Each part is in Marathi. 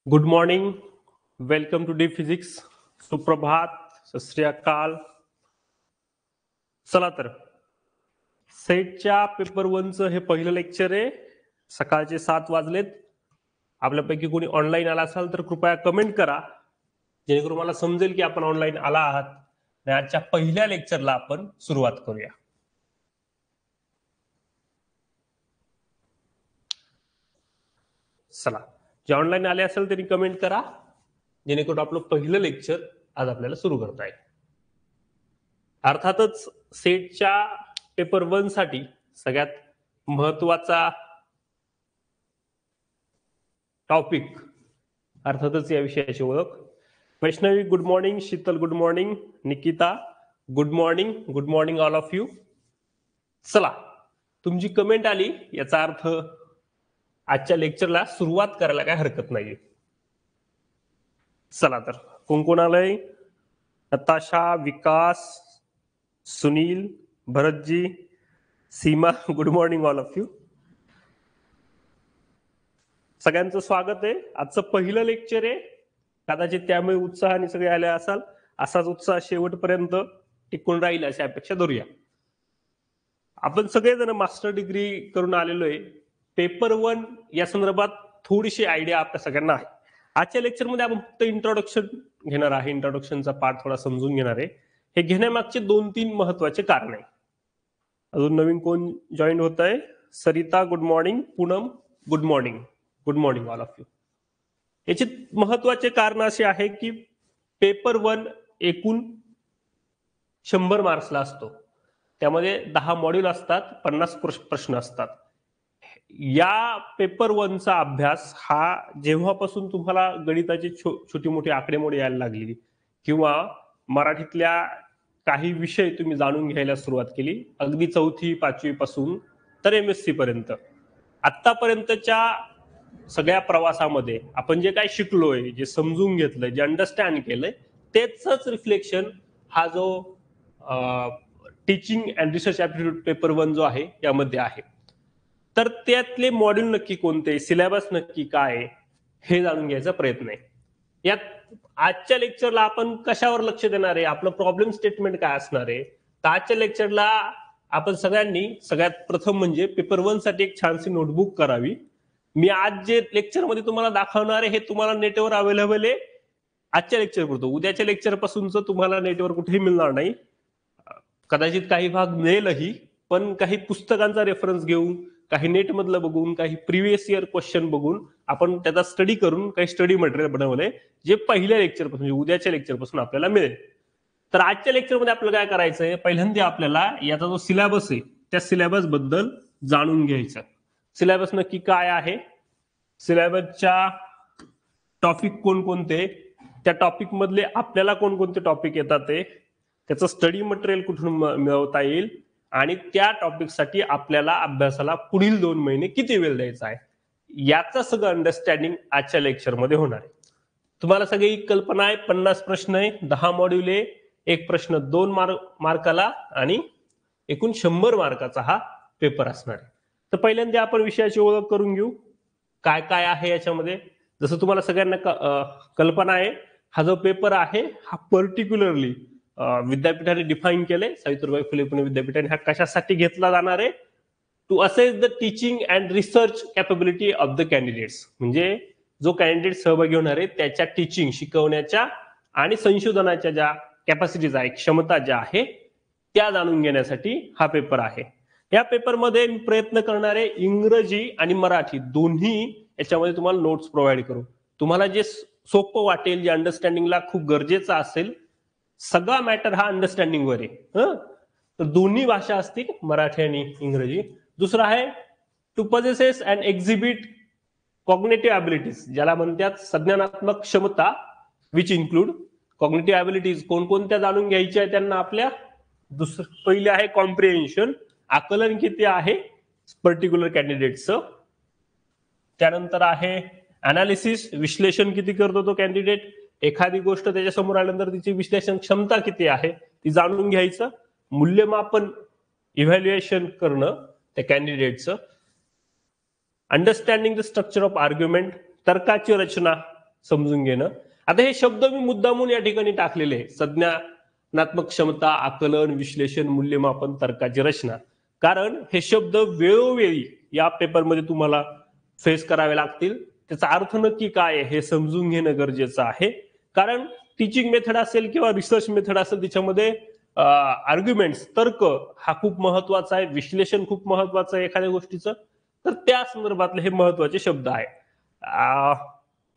Good morning, welcome to the physics. सुप्रभात, सत श्री अकाल. चला तर सेटच्या पेपर 1चं हे पहिलं लेक्चर आहे. सकाळचे 7 वाजलेत. आपल्यापैकी कोणी ऑनलाईन आला असाल तर कृपया कमेंट करा, जेणेकरून मला समजेल की आपण ऑनलाईन आला आहात. आणि आजच्या पहिल्या लेक्चरला आपण सुरुवात करूया. चला, जे ऑनलाईन आले असेल त्यांनी कमेंट करा, जेणेकरून आपलं पहिलं लेक्चर आज आपल्याला सुरू करता येईल. अर्थातच सेटच्या पेपर 1 साठी सगळ्यात महत्वाचा टॉपिक अर्थातच या विषयाची ओळख. Vaishnavi good morning, Sheetal good morning, Nikita good morning. Good morning all of you. चला, तुमची कमेंट आली याचा अर्थ आजच्या लेक्चरला सुरुवात करायला काय हरकत नाही. चला तर, कोण कोण आलंय? Natasha, Vikas, Sunil, Bharatji, Seema, good morning all of you. सगळ्यांचं स्वागत आहे. आजचं पहिलं लेक्चर आहे, कदाचित त्यामुळे उत्साहाने सगळे आले असाल. असाच उत्साह शेवटपर्यंत टिकून राहील अशी अपेक्षा धरूया. आपण सगळेजण मास्टर डिग्री करून आलेलो आहे. पेपर 1 या संदर्भात थोडीशी आयडिया आपल्या सगळ्यांना आहे. आजच्या लेक्चरमध्ये आपण फक्त इंट्रोडक्शन घेणार आहे. इंट्रोडक्शनचा पार्ट थोडा समजून घेणार आहे. हे घेण्यामागचे 2-3 महत्वाचे कारण आहे. अजून नवीन कोण जॉईन होत आहे? Sarita good morning, Poonam good morning. Good morning all of you. याचे महत्वाचे कारण असे आहे की पेपर 1 एकूण 100 मार्क्सला असतो. त्यामध्ये 10 मॉड्यूल असतात, 50 प्रश्न असतात. या पेपर 1चा अभ्यास हा जेव्हापासून तुम्हाला गणिताची छोटी मोठी आकडेमोडी यायला लागली किंवा मराठीतल्या काही विषय तुम्ही जाणून घ्यायला सुरुवात केली, अगदी 4थी 5वी पासून तर MSc पर्यंत, आतापर्यंतच्या सगळ्या प्रवासामध्ये आपण जे काय शिकलोय, जे समजून घेतलंय, जे अंडरस्टँड केलंय, तेच रिफ्लेक्शन हा जो teaching and research aptitude paper 1 जो आहे यामध्ये आहे. तर त्यातले मॉड्यूल नक्की कोणते, सिलेबस नक्की काय, हे जाणून घ्यायचा प्रयत्न आहे. यात आजच्या लेक्चरला आपण कशावर लक्ष देणार आहे, आपलं प्रॉब्लेम स्टेटमेंट काय असणार आहे. तर आजच्या लेक्चरला आपण सगळ्यांनी सगळ्यात प्रथम म्हणजे पेपर 1 साठी एक छानशी नोटबुक करावी. मी आज जे लेक्चरमध्ये तुम्हाला दाखवणार आहे हे तुम्हाला नेटवर अवेलेबल आहे आजच्या लेक्चर पुरतं. उद्याच्या लेक्चर पासूनच तुम्हाला नेटवर कुठेही मिळणार नाही. कदाचित काही भाग मिळेलही, पण काही पुस्तकांचा रेफरन्स घेऊन, काही नेट मधलं बघून, काही प्रिव्हियस इयर क्वेश्चन बघून आपण त्याचा स्टडी करून काही स्टडी मटेरियल बनवलंय, जे पहिल्या लेक्चर पासून म्हणजे उद्याच्या लेक्चर पासून आपल्याला मिळेल. तर आजच्या लेक्चरमध्ये आपल्याला काय करायचंय, पहिल्यांदा आपल्याला याचा जो सिलेबस आहे त्या सिलेबस बद्दल जाणून घ्यायचं. सिलेबस नक्की काय आहे, सिलेबसच्या टॉपिक कोणकोणते, त्या टॉपिक मधले आपल्याला कोणकोणते टॉपिक येतात, त्याचं स्टडी मटेरियल कुठून मिळवता येईल, आणि त्या टॉपिकसाठी आपल्याला अभ्यासाला पुढील 2 महिने किती वेळ द्यायचा आहे, याचं सगळं अंडरस्टँडिंग आजच्या लेक्चरमध्ये होणार आहे. तुम्हाला सगळी कल्पना आहे. 50 प्रश्न आहे, 10 मॉड्यूल आहे, एक प्रश्न 2 मार्काला आणि एकूण 100 मार्काचा हा पेपर असणार आहे. तर पहिल्यांदा आपण विषयाची ओळख करून घेऊ, काय काय आहे याच्यामध्ये. जसं तुम्हाला सगळ्यांना कल्पना आहे, हा जो पेपर आहे हा पर्टिक्युलरली विद्यापीठाने डिफाईन केले, सावित्रीबाई फुले पुणे विद्यापीठाने. हा कशासाठी घेतला जाणार आहे, to assess the teaching and research capability of the candidates. म्हणजे जो कॅन्डिडेट सहभागी होणार आहे त्याच्या टीचिंग, शिकवण्याच्या आणि संशोधनाच्या ज्या कॅपॅसिटीज आहे, क्षमता ज्या आहे, त्या जाणून घेण्यासाठी हा पेपर आहे. या पेपरमध्ये मी प्रयत्न करणार आहे इंग्रजी आणि मराठी दोन्ही याच्यामध्ये तुम्हाला नोट्स प्रोव्हाइड करू. तुम्हाला जे सोपं वाटेल, जे अंडरस्टँडिंगला खूप गरजेचं असेल, सगळा मॅटर हा अंडरस्टँडिंग वर आहे. तर दोन्ही भाषा असतील, मराठी आणि इंग्रजी. दुसरा आहे to possesses and exhibit cognitive abilities, ज्याला म्हणतात संज्ञानात्मक क्षमता, विच इन्क्लूड कॉग्निटिव्ह ॲबिलिटीज कोणकोणत्या जाणून घ्यायच्या आहे त्यांना आपल्या. पहिले आहे कॉम्प्रिहेन्शन, आकलन किती आहे पर्टिक्युलर कॅन्डिडेटचं. त्यानंतर आहे अनालिसिस, विश्लेषण किती करतो तो कॅन्डिडेट. एखादी गोष्ट त्याच्यासमोर आल्यानंतर तिची विश्लेषण क्षमता किती आहे ती जाणून घ्यायचं. मूल्यमापन, इव्हॅल्युएशन करणं त्या कॅन्डिडेटचं. Understanding the structure of argument, तर्काची रचना समजून घेणं. आता हे शब्द मी मुद्दामून या ठिकाणी टाकलेले आहे, संज्ञानात्मक क्षमता, आकलन, विश्लेषण, मूल्यमापन, तर्काची रचना. कारण हे शब्द वेळोवेळी या पेपरमध्ये तुम्हाला फेस करावे लागतील. त्याचा अर्थ नक्की काय आहे हे समजून घेणं गरजेचं आहे. कारण टीचिंग मेथड असेल किंवा रिसर्च मेथड असेल, त्याच्यामध्ये आर्ग्युमेंट्स, तर्क हा खूप महत्वाचा आहे, विश्लेषण खूप महत्वाचं आहे एखाद्या गोष्टीचं. तर त्या संदर्भातले हे महत्वाचे शब्द आहे.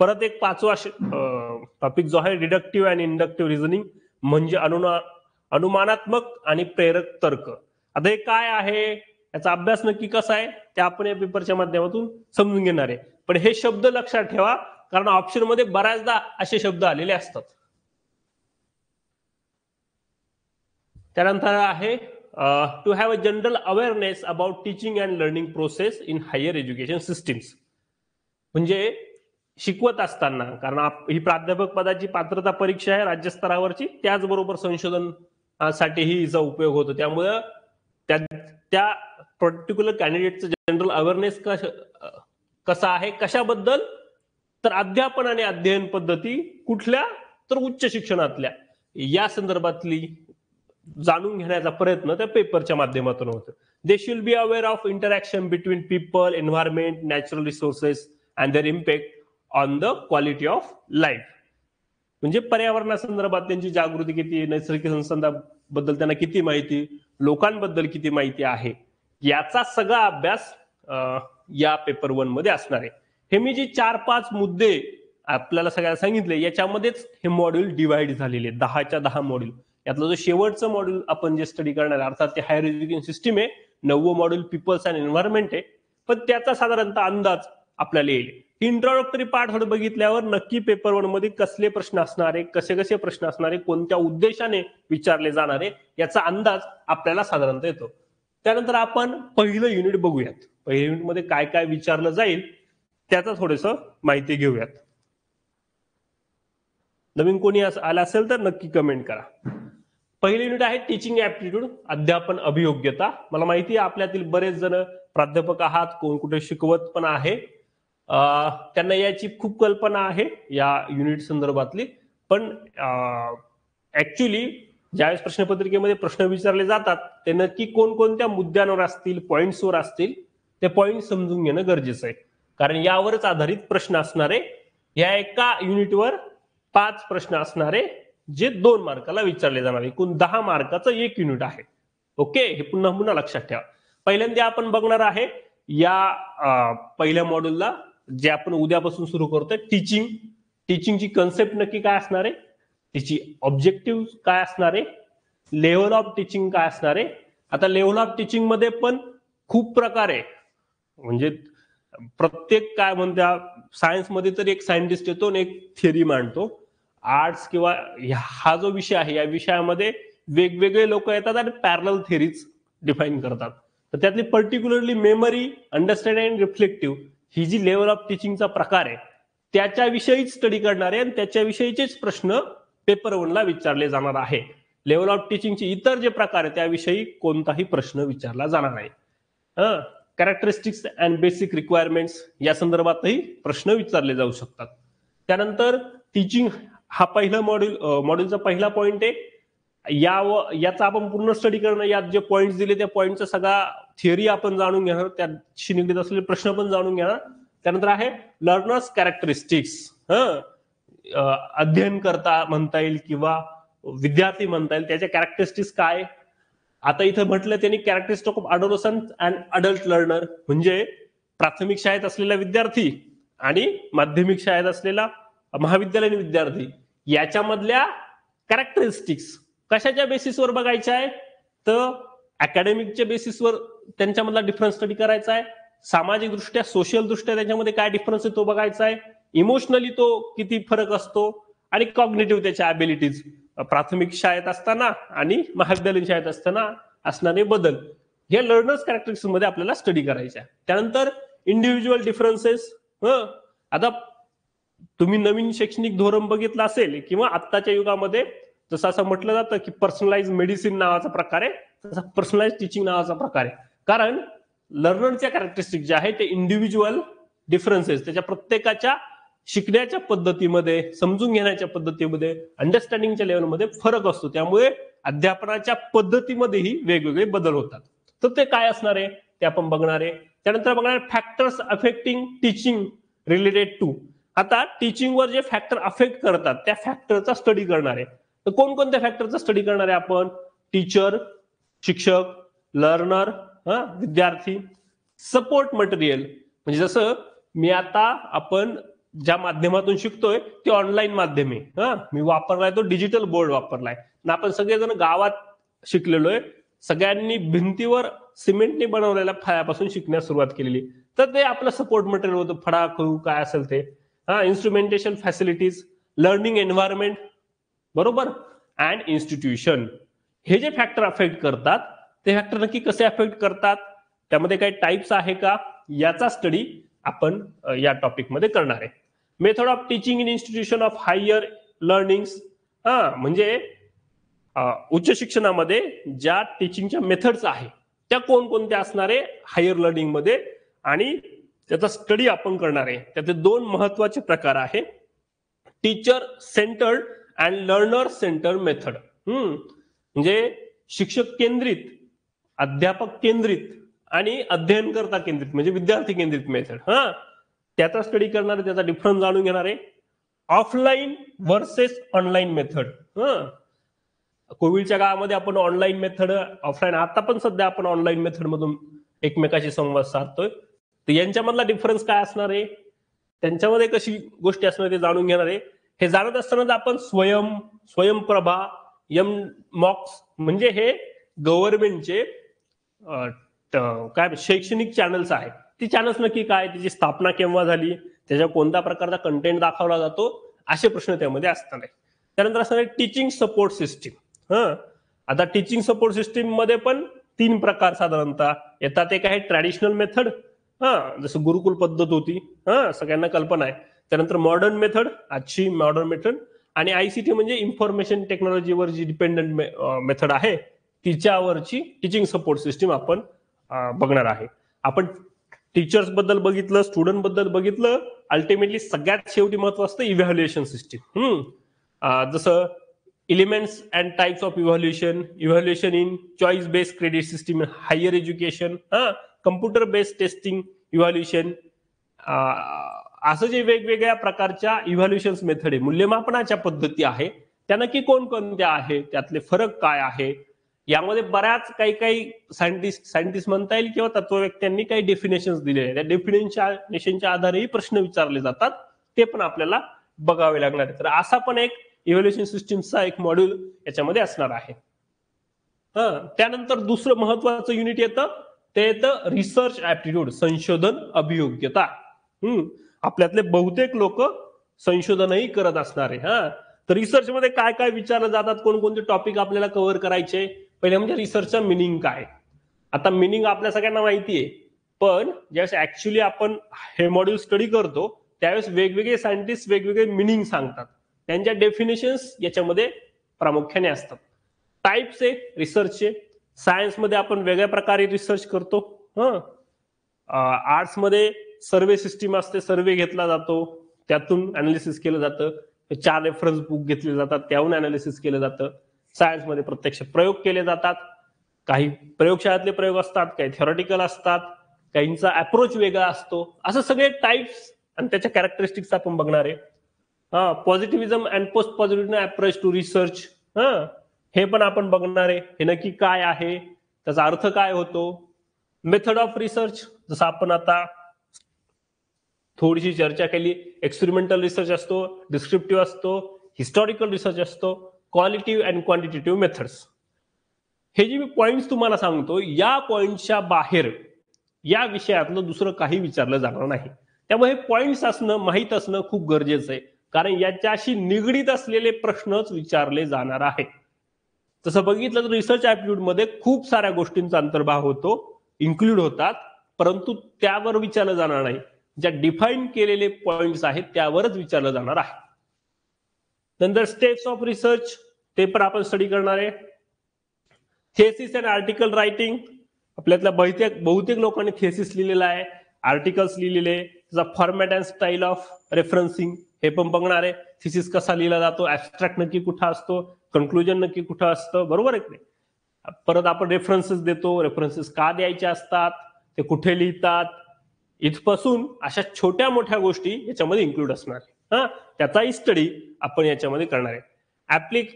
परत एक पाचवा टॉपिक जो आहे डिडक्टिव्ह अँड इंडक्टिव्ह रिझनिंग, म्हणजे अनुमानात्मक आणि प्रेरक तर्क. आता हे काय आहे, याचा अभ्यास नक्की कसा आहे ते आपण या पेपरच्या माध्यमातून समजून घेणार आहे. पण हे शब्द लक्षात ठेवा, कारण ऑप्शन मध्ये बऱ्याचदा असे शब्द आलेले असतात. त्यानंतर आहे to have a general awareness about teaching and learning process in higher education systems. म्हणजे शिकवत असताना, कारण ही प्राध्यापक पदाची पात्रता परीक्षा आहे राज्यस्तरावरची, त्याचबरोबर संशोधनासाठी हिचा उपयोग होतो. त्यामुळे त्या पर्टिक्युलर कॅन्डिडेटचं जनरल अवेअरनेस कसा आहे, कशाबद्दल, तर अध्यापन आणि अध्ययन पद्धती कुठल्या, तर उच्च शिक्षणातल्या, या संदर्भातली जाणून घेण्याचा प्रयत्न त्या पेपरच्या माध्यमातून होतो. They should be aware of interaction between people, environment, natural resources and their impact on the quality of life. म्हणजे पर्यावरणासंदर्भात त्यांची जागृती किती, नैसर्गिक संसाधनाबद्दल त्यांना किती माहिती, लोकांबद्दल किती माहिती आहे, याचा सगळा अभ्यास या पेपर 1 मध्ये असणार आहे. हे मी जे 4-5 मुद्दे आपल्याला सगळ्यांना सांगितले, याच्यामध्येच हे मॉड्यूल डिवाइड झालेले, 10च्या 10 मॉड्यूल. यातलं जो शेवटचं मॉड्यूल आपण जे स्टडी करणार आहे, अर्थात ते हायर एज्युकेशन सिस्टीम आहे, 9वं मॉड्यूल पीपल्स अँड एन्व्हायरमेंट आहे, पण त्याचा साधारणतः अंदाज आपल्याला येईल. इंट्रोडक्टरी पार्ट थोडं बघितल्यावर नक्की पेपर 1 मध्ये कसले प्रश्न असणार आहे, कसे कसे प्रश्न असणार आहे, कोणत्या उद्देशाने विचारले जाणार आहे, याचा अंदाज आपल्याला साधारणतः येतो. त्यानंतर आपण पहिलं युनिट बघूयात. पहिल्या युनिट मध्ये काय काय विचारलं जाईल त्याचं थोडंसं माहिती घेऊयात. नवीन कोणी आला असेल तर नक्की कमेंट करा. पहिलं युनिट आहे टीचिंग ऍप्टिट्यूड, अध्यापन अभियोग्यता. मला माहिती आहे आपल्यातील बरेच जण प्राध्यापक आहात, कोण कुठे शिकवत पण आहे, त्यांना याची खूप कल्पना आहे या युनिट संदर्भातली. पण ऍक्च्युली ज्यावेळेस प्रश्नपत्रिकेमध्ये प्रश्न विचारले जातात ते नक्की कोणकोणत्या मुद्द्यांवर असतील, पॉइंट्सवर असतील, ते पॉइंट समजून घेणं गरजेचं आहे. कारण यावरच आधारित प्रश्न असणारे, या एका युनिटवर 5 प्रश्न असणारे, जे 2 मार्काला विचारले जाणार. एकूण 10 मार्काचं एक युनिट आहे. ओके, हे पुन्हा पुन्हा लक्षात ठेवा. पहिल्यांदा आपण बघणार आहे या पहिल्या मॉड्यूलला, जे आपण उद्यापासून सुरू करतोय, टीचिंगची कन्सेप्ट नक्की काय असणार आहे, तिची ऑब्जेक्टिव्ह काय असणार आहे, लेव्हल ऑफ टीचिंग काय असणार आहे. आता लेव्हल ऑफ टीचिंग मध्ये पण खूप प्रकार आहे. म्हणजे प्रत्येक काय म्हणत्या, सायन्स मध्ये तर एक सायंटिस्ट येतो आणि एक थिअरी मांडतो. आर्ट्स किंवा हा जो विषय आहे, या विषयामध्ये वेगवेगळे लोक येतात आणि पॅरलल थिअरीज डिफाईन करतात. तर त्यातली particularly memory, understanding and reflective ही जी लेव्हल ऑफ टीचिंगचा प्रकार आहे, त्याच्याविषयीच स्टडी करणार आहे आणि त्याच्याविषयीचेच प्रश्न पेपर 1 ला विचारले जाणार आहे. लेव्हल ऑफ टीचिंगचे इतर जे प्रकार आहे त्याविषयी कोणताही प्रश्न विचारला जाणार नाही. कॅरेक्टरिस्टिक्स अँड बेसिक रिक्वायरमेंट्स या संदर्भातही प्रश्न विचारले जाऊ शकतात. त्यानंतर टीचिंग हा पहिला मॉड्यूलचा पहिला पॉइंट आहे. याचा आपण पूर्ण स्टडी करणं, यात जे पॉइंट्स दिले त्या पॉइंटचा सगळा थिअरी आपण जाणून घेणार, त्याशी निगडीत असलेले प्रश्न पण जाणून घेणार. त्यानंतर आहे लर्नर्स कॅरेक्टरिस्टिक्स, अध्ययन करता म्हणता येईल किंवा विद्यार्थी म्हणता येईल, त्याच्या कॅरेक्टरिस्टिक्स काय. आता इथं म्हटलं त्यांनी characteristic of adolescent and adult learner, म्हणजे प्राथमिक शाळेत असलेला विद्यार्थी आणि माध्यमिक शाळेत असलेला महाविद्यालयीन विद्यार्थी, याच्यामधल्या कॅरेक्टरिस्टिक्स कशाच्या बेसिसवर बघायच्या आहे, तर अकॅडमिकच्या बेसिसवर त्यांच्यामधला डिफरन्स स्टडी करायचा आहे. सामाजिक दृष्ट्या, सोशल दृष्ट्या त्याच्यामध्ये काय डिफरन्स आहे तो बघायचा आहे. इमोशनली तो किती फरक असतो, आणि कॉग्निटिव्ह त्याच्या ॲबिलिटीज, प्राथमिक शाळेत असताना आणि महाविद्यालयीन शाळेत असताना असणारे बदल, हे लर्नर्स कॅरेक्टरिस्टिक्स मध्ये आपल्याला स्टडी करायचे आहे. त्यानंतर इंडिव्हिज्युअल डिफरन्सेस. आता तुम्ही नवीन शैक्षणिक धोरण बघितलं असेल किंवा आत्ताच्या युगामध्ये जसं असं म्हटलं जातं की पर्सनलाइज मेडिसिन नावाचा प्रकार आहे, तसा पर्सनलाइज टीचिंग नावाचा प्रकार आहे. कारण लर्नरच्या कॅरेक्टरिस्टिक जे आहे ते इंडिव्हिज्युअल डिफरन्सेस, त्याच्या प्रत्येकाच्या शिकण्याच्या पद्धतीमध्ये, समजून घेण्याच्या पद्धतीमध्ये, अंडरस्टँडिंगच्या लेवलमध्ये फरक असतो. त्यामुळे अध्यापनाच्या पद्धतीमध्येही वेगवेगळे बदल होतात. तर ते काय असणार आहे ते आपण बघणार आहे. त्यानंतर बघणार factors affecting teaching related to. आता टीचिंगवर जे फॅक्टर अफेक्ट करतात त्या फॅक्टरचा स्टडी करणार आहे. तर कोणकोणत्या फॅक्टरचा स्टडी करणार आहे आपण? टीचर, शिक्षक, लर्नर, विद्यार्थी, सपोर्ट मटेरियल. म्हणजे जसं मी आता आपण ज्या माध्यमातून शिकतोय ते ऑनलाईन माध्यम आहे. मी वापरलाय तो डिजिटल बोर्ड वापरलाय. आपण सगळेजण गावात शिकलेलो आहे. सगळ्यांनी भिंतीवर सिमेंटने बनवलेल्या फळ्यापासून शिकण्यास सुरुवात केलेली. तर ते आपलं सपोर्ट मटेरियल होतं, फळा खळू काय असेल ते. इन्स्ट्रुमेंटेशन फॅसिलिटीज, लर्निंग एन्व्हायरमेंट, बरोबर, अँड इन्स्टिट्यूशन. हे जे फॅक्टर अफेक्ट करतात ते फॅक्टर नक्की कसे अफेक्ट करतात, त्यामध्ये काही टाइप्स आहे का, याचा स्टडी आपण या टॉपिक मध्ये करणार आहे. Method of teaching in institution of higher learnings. म्हणजे उच्च शिक्षणामध्ये ज्या टीचिंगच्या मेथड्स आहे त्या कोणकोणत्या असणार आहे हायर लर्निंग मध्ये, आणि त्याचा स्टडी आपण करणार आहे. त्याचे दोन महत्वाचे प्रकार आहे, teacher centred and learner centred method. म्हणजे शिक्षक केंद्रित, अध्यापक केंद्रित आणि अध्ययनकर्ता केंद्रित म्हणजे विद्यार्थी केंद्रित मेथड. त्याचा स्टडी करणार आहे, त्याचा डिफरन्स जाणून घेणार आहे. Offline versus online method. कोविडच्या काळामध्ये आपण ऑनलाईन मेथड, ऑफलाईन, आता पण सध्या आपण ऑनलाईन मेथड मधून एकमेकाशी संवाद साधतोय. तर यांच्यामधला डिफरन्स काय असणार आहे, त्यांच्यामध्ये कशी गोष्टी असणार ते जाणून घेणार आहे. हे जाणत असतानाच आपण स्वयंप्रभा, मॉक्स म्हणजे हे गव्हर्नमेंटचे काय शैक्षणिक चॅनल्स आहेत, ती चॅनल्स नक्की काय, त्याची स्थापना केव्हा झाली, त्याच्यावर कोणत्या प्रकारचा कंटेंट दाखवला जातो, असे प्रश्न त्यामध्ये असणार आहे. त्यानंतर असणार आहे टीचिंग सपोर्ट सिस्टीम. आता टीचिंग सपोर्ट सिस्टीम मध्ये पण 3 प्रकार साधारणतः येतात. एक आहे ट्रॅडिशनल मेथड, जसं गुरुकुल पद्धत होती, सगळ्यांना कल्पना आहे. त्यानंतर मॉडर्न मेथड, आजची मॉडर्न मेथड, आणि आयसीटी म्हणजे इन्फॉर्मेशन टेक्नॉलॉजीवर जी डिपेंडंट मेथड आहे तिच्यावरची टीचिंग सपोर्ट सिस्टीम आपण बघणार आहे. आपण टीचर्स बद्दल बघितलं, स्टुडंट बद्दल बघितलं, अल्टिमेटली सगळ्यात शेवटी महत्व असतं इव्हॅल्युएशन सिस्टीम. जसं elements and types of evaluation in choice based credit system higher education, computer based testing evaluation, असं जे वेगवेगळ्या प्रकारच्या इव्हॅल्युएशन मेथड आहे, मूल्यमापनाच्या पद्धती आहे, त्या नक्की कोणकोणत्या आहे, त्यातले फरक काय आहे. यामध्ये बऱ्याच काही सायंटिस्ट म्हणता येईल किंवा तत्वव्यक्त्यांनी काही डेफिनेशन्स दिले आहेत. त्या डेफिनेशनच्या आधारेही प्रश्न विचारले जातात, ते पण आपल्याला बघावे लागणार आहे. तर असा पण एक इव्हॅल्युएशन सिस्टीमचा एक मॉड्यूल याच्यामध्ये असणार आहे. त्यानंतर दुसरं महत्वाचं युनिट येतं, ते येतं रिसर्च ऍप्टिट्यूड, संशोधन अभियोग्यता. आपल्यातले बहुतेक लोक संशोधनही करत असणार आहे. तर रिसर्च मध्ये काय काय विचारलं जातात, कोणकोणते टॉपिक आपल्याला कव्हर करायचे. पहिले म्हणजे रिसर्चचा मिनिंग काय. आता मिनिंग आपल्या सगळ्यांना माहिती आहे, पण ज्यावेळेस ऍक्च्युली आपण हे मॉड्यूल स्टडी करतो त्यावेळेस वेगवेगळे सायंटिस्ट वेगवेगळे मिनिंग सांगतात, त्यांच्या डेफिनेशन्स याच्यामध्ये प्रामुख्याने असतात. टाइप्स आहे रिसर्चचे. सायन्समध्ये आपण वेगळ्या प्रकारे रिसर्च करतो. आर्ट्समध्ये सर्वे सिस्टीम असते, सर्वे घेतला जातो, त्यातून अनालिसिस केलं जातं. 4 रेफरन्स बुक घेतले जातात, त्याहून अनालिसिस केलं जातं. सायन्समध्ये प्रत्यक्ष प्रयोग केले जातात, काही प्रयोगशाळेतले प्रयोग असतात, काही थेरॉटिकल असतात, काहींचा अप्रोच वेगळा असतो. असं सगळे टाइप्स आणि त्याच्या कॅरेक्टरिस्टिक्स आपण बघणार आहे. Positivism and post positive approach to research, हे पण आपण बघणार आहे. हे नक्की काय आहे, त्याचा अर्थ काय होतो. मेथड ऑफ रिसर्च, जसं आपण आता थोडीशी चर्चा केली, एक्सपेरिमेंटल रिसर्च असतो, डिस्क्रिप्टिव्ह असतो, हिस्टॉरिकल रिसर्च असतो, क्वालिटिव्ह अँड क्वांटिटेटिव्ह मेथड्स. हे जे मी पॉइंट्स तुम्हाला सांगतो, या पॉइंटच्या बाहेर या विषयातलं दुसरं काही विचारलं जाणार नाही. त्यामुळे हे पॉइंट्स असणं, माहीत असणं खूप गरजेचं आहे, कारण याच्याशी निगडीत असलेले प्रश्नच विचारले जाणार आहेत. तसं बघितलं तर रिसर्च ऍप्टिट्यूड मध्ये खूप साऱ्या गोष्टींचा अंतर्भाव होतो, इन्क्लूड होतात, परंतु त्यावर विचारलं जाणार नाही. ज्या डिफाईन केलेले पॉइंट्स आहेत त्यावरच विचारलं जाणार आहे. नंतर स्टेप्स ऑफ रिसर्च, ते पण आपण स्टडी करणार आहे. थेसिस अँड आर्टिकल रायटिंग, आपल्यातल्या बहुतेक लोकांनी थेसिस लिहिलेला आहे, आर्टिकल्स लिहिलेले, त्याचा format and style of referencing हे पण बघणार आहे. थिसिस कसा लिहिला जातो, ऍब्स्ट्रॅक्ट नक्की कुठं असतो, कन्क्लुजन नक्की कुठं असतं, बरोबर आहे की नाही. परत आपण रेफरन्सेस देतो, रेफरन्सेस का द्यायचे असतात, ते कुठे लिहितात, इथपासून अशा छोट्या मोठ्या गोष्टी याच्यामध्ये इन्क्लूड असणार आहे. त्याचाही स्टडी आपण याच्यामध्ये करणार आहे.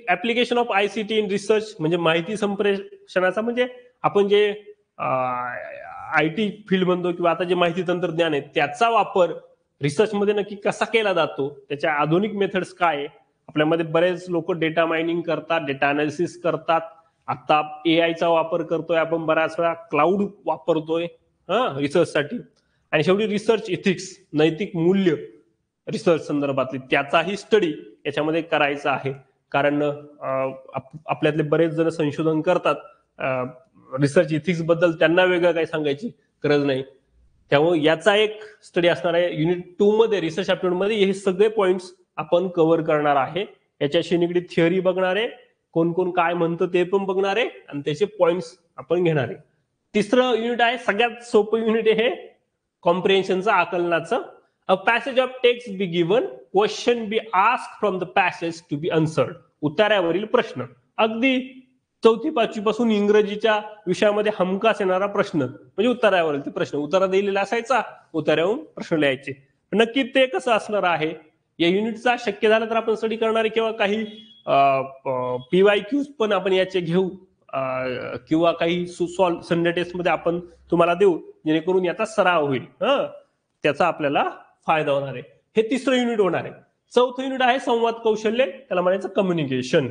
Application of ICT in research म्हणजे माहिती संप्रेषणाचा, म्हणजे आपण जे आयटी फील्ड म्हणतो किंवा आता जे माहिती तंत्रज्ञान आहे त्याचा वापर रिसर्चमध्ये नक्की कसा केला जातो, त्याच्या आधुनिक मेथड्स काय आहे. आपल्यामध्ये बरेच लोक डेटा मायनिंग करतात, डेटा अनालिसिस करतात, आता एआयचा वापर करतोय आपण, बऱ्याच वेळा क्लाउड वापरतोय रिसर्चसाठी. आणि शेवटी रिसर्च इथिक्स, नैतिक मूल्य रिसर्च संदर्भातली, त्याचाही स्टडी याच्यामध्ये करायचा आहे. कारण आपल्यातले बरेच जण संशोधन करतात, रिसर्च इथिक्स बद्दल त्यांना वेगळं काही सांगायची गरज नाही. त्यामुळे याचा एक स्टडी असणार आहे. युनिट 2 मध्ये रिसर्च ऍप्टिट्यूड मध्ये हे सगळे पॉइंट्स आपण कव्हर करणार आहे. याच्याशी निगडीत थिअरी बघणार आहे, कोण कोण काय म्हणतं ते पण बघणार आहे आणि त्याचे पॉइंट्स आपण घेणार आहे. तिसरं युनिट आहे, सगळ्यात सोपं युनिट आहे हे, कॉम्प्रिहेन्शनचं, आकलनाचं. A passage of text be given, question be ask from the passage to be answered. उतार्यावरील प्रश्न. अगदी 4थी 5वी पासून इंग्रजीच्या विषयामध्ये हमखास येणारा प्रश्न म्हणजे उतार्यावरील ते प्रश्न. उतारा दिलेला असायचा, उतार्यावरून प्रश्न लिहायचे. नक्की ते कसं असणार आहे या युनिटचा शक्य झालं तर आपण स्टडी करणार आहे, किंवा काही PYQs पण आपण याचे घेऊ, किंवा काही संडे टेस्ट मध्ये आपण तुम्हाला देऊ, जेणेकरून याचा सराव होईल, त्याचा आपल्याला फायदा होणार आहे. हे तिसरं युनिट होणार आहे. 4थं युनिट आहे संवाद कौशल्य, त्याला म्हणायचं कम्युनिकेशन.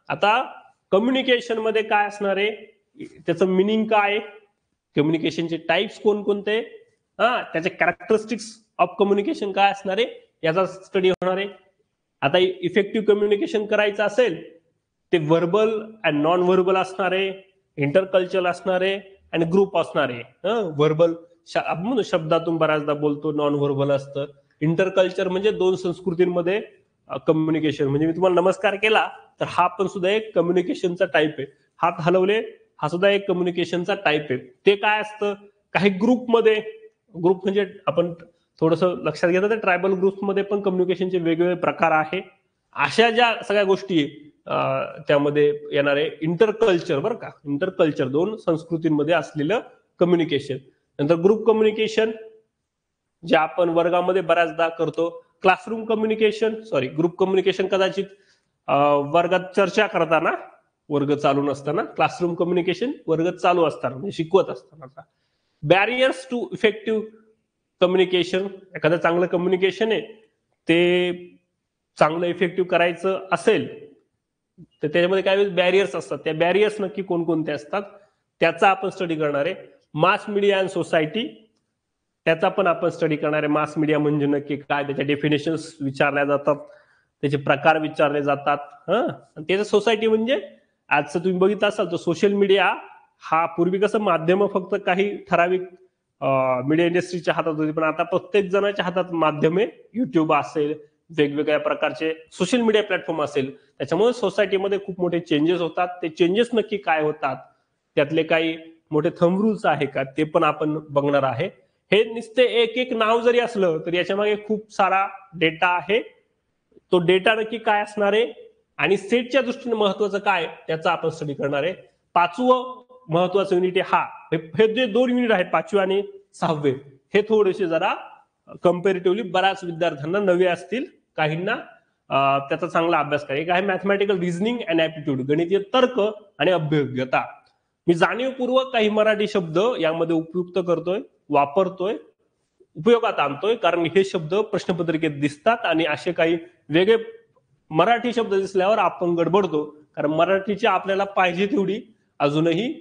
आता कम्युनिकेशन मध्ये काय असणार आहे, त्याचं मिनिंग काय, कम्युनिकेशनचे टाइप्स कोणकोणते, त्याचे कॅरेक्टरिस्टिक्स ऑफ कम्युनिकेशन काय असणार आहे, याचा स्टडी होणार आहे. आता इफेक्टिव्ह कम्युनिकेशन करायचं असेल ते व्हर्बल अँड नॉन व्हर्बल असणार आहे, इंटरकल्चरल असणार आहे आणि ग्रुप असणार आहे. व्हर्बल आपण म्हणतो शब्दातून बऱ्याचदा बोलतो, नॉन व्हर्बल असतं. इंटरकल्चर म्हणजे दोन संस्कृतींमध्ये कम्युनिकेशन, म्हणजे मी तुम्हाला नमस्कार केला तर हा पण सुद्धा एक कम्युनिकेशनचा टाईप आहे. हात हलवले हा सुद्धा एक कम्युनिकेशनचा टाईप आहे. ते काय असतं, काही ग्रुपमध्ये, ग्रुप म्हणजे आपण थोडस लक्षात घेतलं तर ट्रायबल ग्रुपमध्ये पण कम्युनिकेशनचे वेगवेगळे प्रकार आहे. अशा ज्या सगळ्या गोष्टी त्यामध्ये येणार आहे. इंटरकल्चर, बरं का, इंटरकल्चर दोन संस्कृतींमध्ये असलेलं कम्युनिकेशन. नंतर ग्रुप कम्युनिकेशन जे आपण वर्गामध्ये बऱ्याचदा करतो. क्लासरूम कम्युनिकेशन, ग्रुप कम्युनिकेशन कदाचित वर्गात चर्चा करताना, वर्ग चालू नसताना. क्लासरूम कम्युनिकेशन वर्ग चालू असताना, म्हणजे शिकवत असताना. बॅरियर्स टू इफेक्टिव्ह कम्युनिकेशन, एखादं चांगलं कम्युनिकेशन आहे ते चांगलं इफेक्टिव्ह करायचं असेल तर त्याच्यामध्ये काही बॅरियर्स असतात. त्या बॅरियर्स नक्की कोणकोणते असतात त्याचा आपण स्टडी करणार आहे. मास मीडिया अँड सोसायटी, त्याचा पण आपण स्टडी करणार आहे. मास मीडिया म्हणजे नक्की काय, त्याच्या डेफिनेशन्स विचारल्या जातात, त्याचे प्रकार विचारले जातात. त्याचं सोसायटी म्हणजे आजचं तुम्ही बघितलं असाल तर सोशल मीडिया हा पूर्वी कसं माध्यम फक्त काही ठराविक मीडिया इंडस्ट्रीच्या हातात होती, पण आता प्रत्येक जणाच्या हातात माध्यम आहे. युट्यूब असेल, वेगवेगळ्या प्रकारचे सोशल मीडिया प्लॅटफॉर्म असेल, त्याच्यामुळे सोसायटीमध्ये खूप मोठे चेंजेस होतात. ते चेंजेस नक्की काय होतात, त्यातले काही मोठे थंब रूल्स आहे का, ते पण आपण बघणार आहे. हे नुसते एक एक नाव जरी असलं तरी याच्यामागे खूप सारा डेटा आहे. तो डेटा नक्की काय असणार आहे आणि सेटच्या दृष्टीने महत्वाचं काय त्याचा आपण स्टडी करणार आहे. 5वं महत्वाचं युनिट आहे हा. हे जे 2 युनिट आहेत 5वे आणि 6वे, हे थोडेसे जरा कम्पॅरेटिव्हली बऱ्याच विद्यार्थ्यांना नवे असतील, काहींना त्याचा चांगला अभ्यास करा. एक आहे मॅथमॅटिकल रिझनिंग अँड ऍप्टिट्यूड, गणितीय तर्क आणि अभ्ययोग्यता. मी जाणीवपूर्वक काही मराठी शब्द यामध्ये उपयुक्त करतोय, वापरतोय, उपयोगात आणतोय, कारण हे शब्द प्रश्नपत्रिकेत दिसतात आणि असे काही वेगळे मराठी शब्द दिसल्यावर आपण गडबडतो, कारण मराठीची आपल्याला पाहिजे तेवढी अजूनही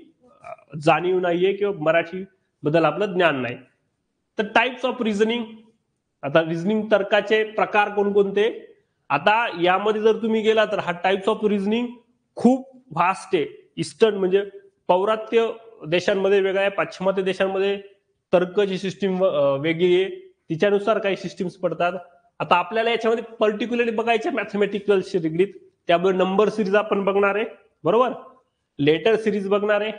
जाणीव नाहीये किंवा मराठी बद्दल आपलं ज्ञान नाही. तर टाइप्स ऑफ रिझनिंग, आता रिझनिंग तर्काचे प्रकार कोणकोणते. आता यामध्ये जर तुम्ही गेला तर हा टाइप्स ऑफ रिझनिंग खूप व्हास्ट आहे. ईस्टर्न म्हणजे पौर्वात्य देशांमध्ये वेगळा आहे, पाश्चिमात्य देशांमध्ये तर्कची सिस्टीम वेगळी आहे, तिच्यानुसार काही सिस्टीम्स पडतात. आता आपल्याला याच्यामध्ये पर्टिक्युलरली बघायचे मॅथमॅटिकलशी निगडीत, त्यामुळे नंबर सिरीज आपण बघणार आहे, बरोबर, लेटर सिरीज बघणार आहे,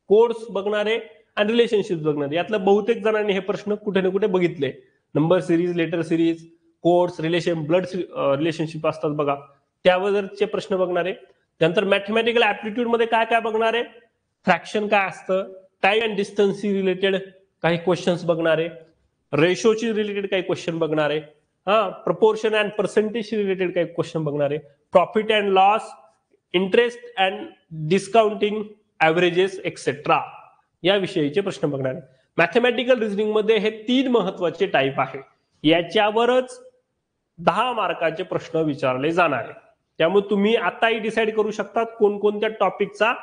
कोड्स बघणार आहे आणि रिलेशनशिप बघणार आहे. यातलं बहुतेक जणांनी हे प्रश्न कुठे ना कुठे बघितले. Number series, letter series, codes, relation, blood relationship असतात बघा, त्यावरचे प्रश्न बघणार आहे. त्यानंतर मॅथमॅटिकल ऍप्टिट्यूड मध्ये काय काय बघणार आहे, फ्रॅक्शन काय असतं, टाइम अँड डिस्टन्स रिलेटेड काही क्वेश्चन्स बघणार आहे, रेशोची रिलेटेड काही क्वेश्चन बघणार आहे, प्रपोर्शन अँड पर्सेंटेज रिलेटेड काही क्वेश्चन बघणार आहे, profit and loss, interest and discounting, averages etcetera या विषयीचे प्रश्न बघणार आहे. मॅथमॅटिकल रिझनिंग मध्ये हे 3 महत्वाचे टाईप आहे. याच्यावरच 10 मार्काचे प्रश्न विचारले जाणार आहे. त्यामुळे तुम्ही आताही डिसाईड करू शकता कोणकोणत्या टॉपिकचा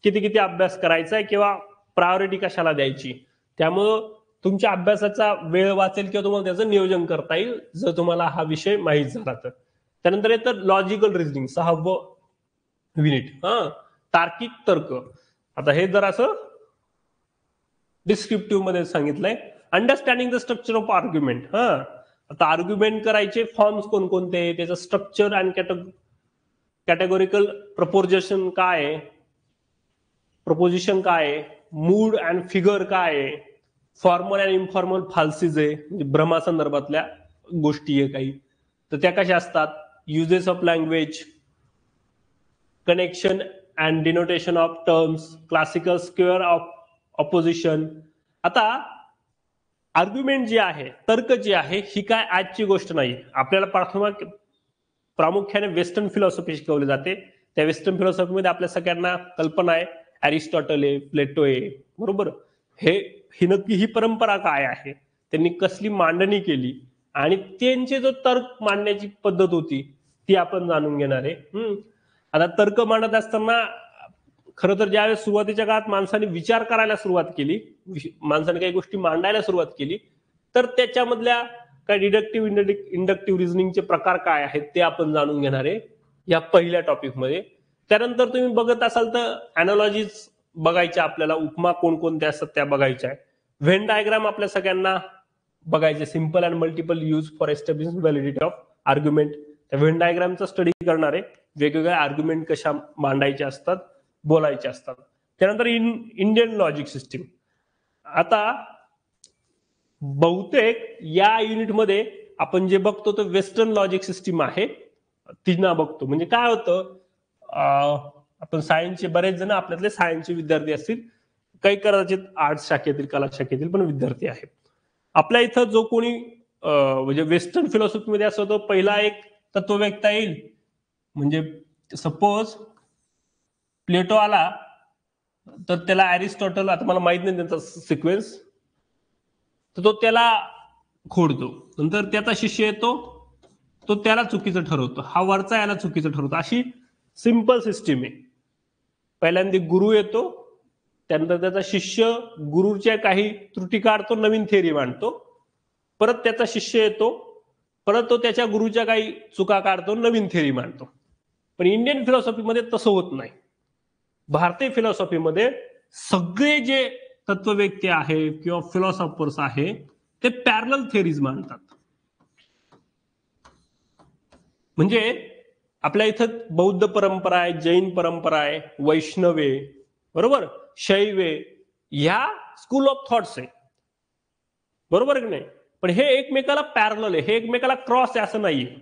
किती किती अभ्यास करायचा आहे किंवा प्रायोरिटी कशाला द्यायची. त्यामुळं तुमच्या अभ्यासाचा वेळ वाचेल किंवा तुम्हाला त्याचं नियोजन करता येईल जर तुम्हाला हा विषय माहीत झाला तर. त्यानंतर येतं लॉजिकल रिझनिंग, 6वं युनिट, तार्किक तर्क. आता हे जर असं डिस्क्रिप्टिव्ह मध्ये सांगितलंय. Understanding the structure of argument. आता आर्ग्युमेंट करायचे फॉर्म्स कोणकोणते, त्याचं स्ट्रक्चर आणि कॅटेगोरिकल प्रपोजिशन काय आहे, प्रपोजिशन काय आहे, मूड अँड फिगर काय आहे, फॉर्मल अँड इन्फॉर्मल फाल्सीज आहे, म्हणजे भ्रमासंदर्भातल्या गोष्टी आहे काही, तर त्या कशा असतात, uses of language, connection and denotation of terms, classical square of opposition. आता आर्ग्युमेंट जे आहे, तर्क जे आहे, ही काय आजची गोष्ट नाही. आपल्याला प्रामुख्याने वेस्टर्न फिलॉसॉफी शिकवली जाते. त्या वेस्टर्न फिलॉसॉफीमध्ये आपल्या सगळ्यांना कल्पना आहे, अरिस्टॉटल आहे, प्लेटो आहे, बरोबर. ही नक्की ही परंपरा काय आहे, त्यांनी कसली मांडणी केली आणि त्यांचे जो तर्क मांडण्याची पद्धत होती ती आपण जाणून घेणार आहे. आता तर्क मांडत असताना खरं तर ज्यावेळेस सुरुवातीच्या काळात माणसाने विचार करायला सुरुवात केली, माणसाने काही गोष्टी मांडायला सुरुवात केली, तर त्याच्यामधल्या काही डिडक्टिव्ह इंडक्टिव्ह रिझनिंगचे प्रकार काय आहेत ते आपण जाणून घेणार आहे या पहिल्या टॉपिकमध्ये. त्यानंतर तुम्ही बघत असाल तर अॅनालॉजीज बघायच्या, आपल्याला उपमा कोणकोणत्या असतात त्या बघायच्या आहे. व्हेन डायग्राम आपल्या सगळ्यांना बघायचे, simple and multiple use for establishing validity of argument. त्या व्हेन डायग्रामचा स्टडी करणार आहे, वेगवेगळ्या आर्ग्युमेंट कशा मांडायच्या असतात, बोलायचे असतात. त्यानंतर इंडियन लॉजिक सिस्टीम. आता बहुतेक या युनिटमध्ये आपण जे बघतो तर वेस्टर्न लॉजिक सिस्टीम आहे ती ना बघतो. म्हणजे काय होतं, आपण सायन्सचे बरेच जण आपल्यातले सायन्सचे विद्यार्थी असतील, काही कदाचित आर्ट्स शाखेतील, कला शाखेतील पण विद्यार्थी आहेत. आपल्या इथं जो कोणी म्हणजे वेस्टर्न फिलॉसॉफीमध्ये असं तो पहिला एक तत्ववेत्ता येईल, म्हणजे सपोज प्लेटो आला तर त्याला अरिस्टॉटल, आता मला माहित नाही त्यांचा सिक्वेन्स, तर तो त्याला खोडतो. नंतर त्याचा शिष्य येतो, तो त्याला चुकीचं ठरवतो, हा वरचा याला चुकीचं ठरवतो. अशी सिंपल सिस्टीम आहे. पहिल्यांदा गुरु येतो, त्यानंतर त्याचा शिष्य गुरुच्या काही त्रुटी काढतो, नवीन थेअरी मांडतो, परत त्याचा शिष्य येतो, परत तो त्याच्या गुरुच्या काही चुका काढतो, नवीन थेअरी मांडतो. पण इंडियन फिलॉसॉफीमध्ये तसं होत नाही. भारतीय फिलॉसॉफीमध्ये सगळे जे तत्वव्यक्ती आहे किंवा फिलॉसॉफर्स आहे ते पॅरलल थेअरीज मांडतात. म्हणजे आपल्या इथं बौद्ध परंपरा आहे, जैन परंपरा आहे, वैष्णवे, बरोबर, शैवे, ह्या स्कूल ऑफ थॉट्स आहे, बरोबर की नाही. पण हे एकमेकाला पॅरलल आहे, हे एकमेकाला क्रॉस आहे असं नाहीये,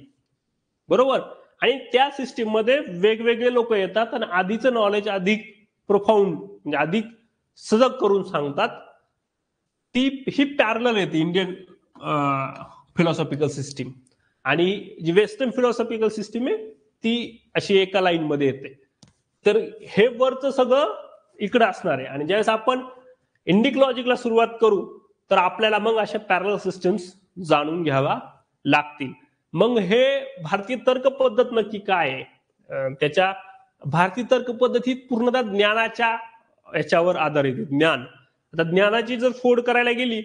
बरोबर. आणि त्या सिस्टीम मध्ये वेगवेगळे लोक येतात आणि आधीचं नॉलेज अधिक प्रोफाऊंड, म्हणजे अधिक सजग करून सांगतात. ही पॅरलल येते इंडियन फिलॉसॉफिकल सिस्टीम. आणि जी वेस्टर्न फिलॉसॉफिकल सिस्टीम आहे ती अशी एका लाईन मध्ये येते. तर हे वरचं सगळं इकडे असणार आहे. आणि ज्यावेळेस आपण इंडिक लॉजिकला सुरुवात करू तर आपल्याला मग अशा पॅरलल सिस्टम्स जाणून घ्यावा लागतील. मग हे भारतीय तर्क पद्धत नक्की काय आहे, त्याच्या भारतीय तर्क पद्धत ही पूर्णतः ज्ञानाच्या याच्यावर आधारित आहे. ज्ञान, आता ज्ञानाची जर फोड करायला गेली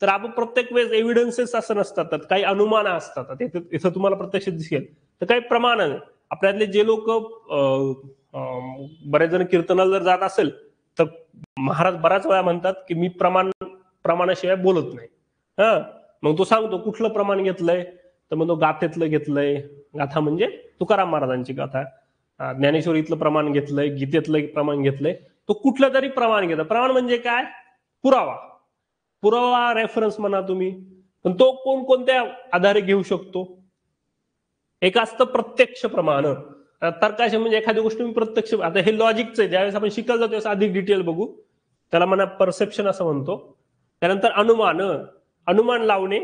तर आपण प्रत्येक वेळेस एव्हिडन्सेस असं नसतात, काही अनुमान असतात. इथं तुम्हाला प्रत्यक्ष दिसेल तर काही प्रमाण आहे. आपल्यातले जे लोक बरेच जण कीर्तनाला जर जात असेल तर महाराज बऱ्याच वेळा म्हणतात की मी प्रमाणाशिवाय बोलत नाही. मग तो सांगतो कुठलं प्रमाण घेतलंय, तर मग तो गाथेतलं घेतलंय. गाथा म्हणजे तुकाराम महाराजांची गाथा. ज्ञानेश्वरीतलं प्रमाण घेतलंय, गीतेतलं प्रमाण घेतलंय. तो कुठलं तरी प्रमाण घेतं. प्रमाण म्हणजे काय, पुरावा. पुरावा रेफरन्स म्हणा तुम्ही, पण तो कोणत्या आधारे घेऊ शकतो? एक असतं प्रत्यक्ष प्रमाण. तर्काशय म्हणजे एखादी गोष्ट मी प्रत्यक्ष, आता हे लॉजिकच आहे, ज्यावेळेस आपण शिकायला जातो अधिक डिटेल बघू, त्याला म्हणा परसेप्शन असं म्हणतो. त्यानंतर अनुमान लावणे,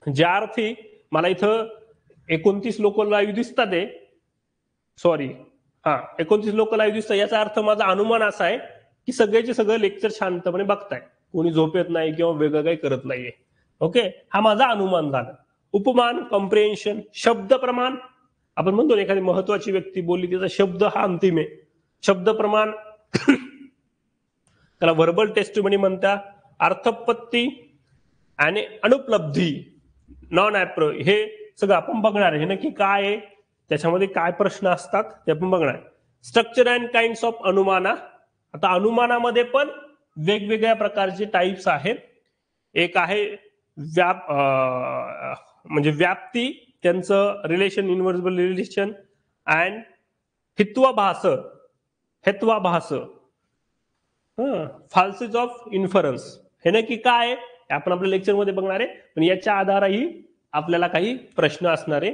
ज्या अर्थी मला इथं 29 लोक लाईव्ह दिसतात आहे, सॉरी 29 लोक लाईव्ह दिसतात, याचा अर्थ माझा अनुमान असा आहे की सगळ्याचे सगळं लेक्चर शांतपणे बघताय, कोणी झोपेत नाही किंवा वेगळं काही करत नाहीये. ओके, हा माझा अनुमान झाला. उपमान कॉम्प्रिहेन्शन, शब्द प्रमाण, आपण म्हणतो एखादी महत्वाची व्यक्ती बोलली त्याचा शब्द हा अंतिम आहे, शब्द प्रमाण त्याला व्हर्बल टेस्टिमनी म्हणतात. अर्थपत्ती आणि अनुपलब्धी, नॉन ऍप्रो, हे सगळं आपण बघणार आहे. नक्की काय आहे, त्याच्यामध्ये काय प्रश्न असतात ते आपण बघणार आहे. स्ट्रक्चर अँड काइंड्स ऑफ अनुमाना. आता अनुमानामध्ये पण वेगवेगळ्या प्रकारचे टाइप्स आहेत. एक आहे म्हणजे व्याप्ती, त्यांचं रिलेशन, इनव्हर्सिबल रिलेशन, अँड हेत्वाभास, फाल्सेस ऑफ इन्फरन्स. हे नक्की काय आहे आपण आपल्या लेक्चर मध्ये बघणार आहे, पण याच्या आधाराही आपल्याला काही प्रश्न असणार आहे,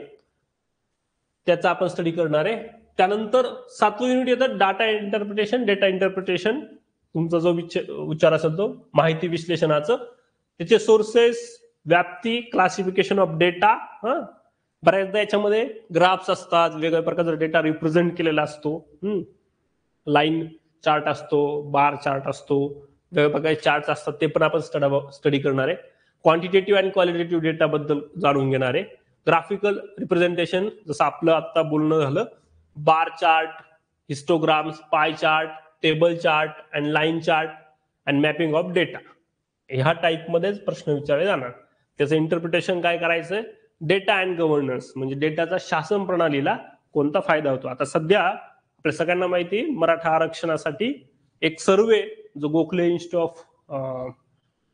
त्याचा आपण स्टडी करणार आहे. त्यानंतर 7वं युनिट येतं डाटा इंटरप्रिटेशन. डेटा इंटरप्रिटेशन तुमचा जो विचार असेल तो माहिती विश्लेषणाचं, त्याचे सोर्सेस, व्याप्ती, क्लासिफिकेशन ऑफ डेटा. बऱ्याचदा याच्यामध्ये ग्राफ्स असतात, वेगवेगळ्या प्रकारचा डेटा रिप्रेझेंट केलेला असतो, लाईन चार्ट असतो, बार चार्ट असतो, वेगवेगळ्या प्रकारचे चार्ट असतात, ते पण आपण स्टडी करणार आहे. क्वांटिटेटिव्ह आणि क्वालिटेटिव्ह डेटा बद्दल जाणून घेणार आहे. ग्राफिकल रिप्रेझेंटेशन, जसं आपलं आता बोलणं झालं, bar chart, histograms, pie chart, table chart and line chart and mapping of data, ह्या टाईपमध्येच प्रश्न विचारले जाणार. त्याचं इंटरप्रिटेशन काय करायचंय, डेटा अँड गव्हर्नन्स, म्हणजे डेटाचा शासन प्रणालीला कोणता फायदा होतो. आता सध्या आपल्या सगळ्यांना माहिती, मराठा आरक्षणासाठी एक सर्वे जो गोखले इन्स्टिट्यूट ऑफ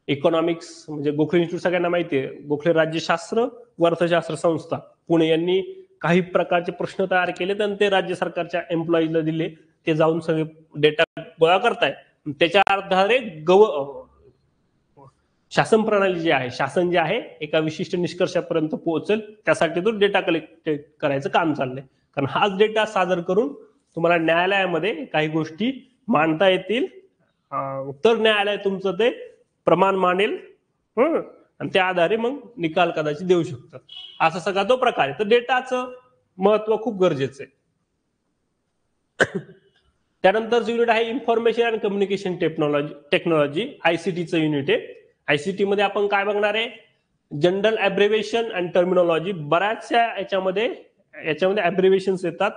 इकॉनॉमिक्स, म्हणजे गोखले इन्स्टिट्यूट सगळ्यांना माहिती आहे, गोखले राज्यशास्त्र व अर्थशास्त्र संस्था पुणे यांनी काही प्रकारचे प्रश्न तयार केले आणि ते राज्य सरकारच्या एम्प्लॉईजला दिले. ते जाऊन सगळे डेटा गोळा करताय, त्याच्या आधारे शासन प्रणाली जी आहे, शासन जे आहे एका विशिष्ट निष्कर्षापर्यंत पोहोचेल, त्यासाठी तो डेटा कलेक्ट करायचं काम चाललंय. कारण हाच डेटा सादर करून तुम्हाला न्यायालयामध्ये काही गोष्टी मांडता येतील, तर न्यायालय तुमचं ते प्रमाण मानेल आणि त्या आधारे मग निकाल कदाचित देऊ शकतात. असा सगळा तो प्रकार आहे. तर डेटाचं महत्व खूप गरजेचं आहे. त्यानंतर युनिट आहे इन्फॉर्मेशन अँड कम्युनिकेशन टेक्नॉलॉजी, आयसीटीचं युनिट आहे. आयसीटी मध्ये आपण काय बघणार आहे, जनरल ॲब्रिव्हिएशन अँड टर्मिनॉलॉजी. बऱ्याचशा याच्यामध्ये ॲब्रिव्हिएशन्स येतात.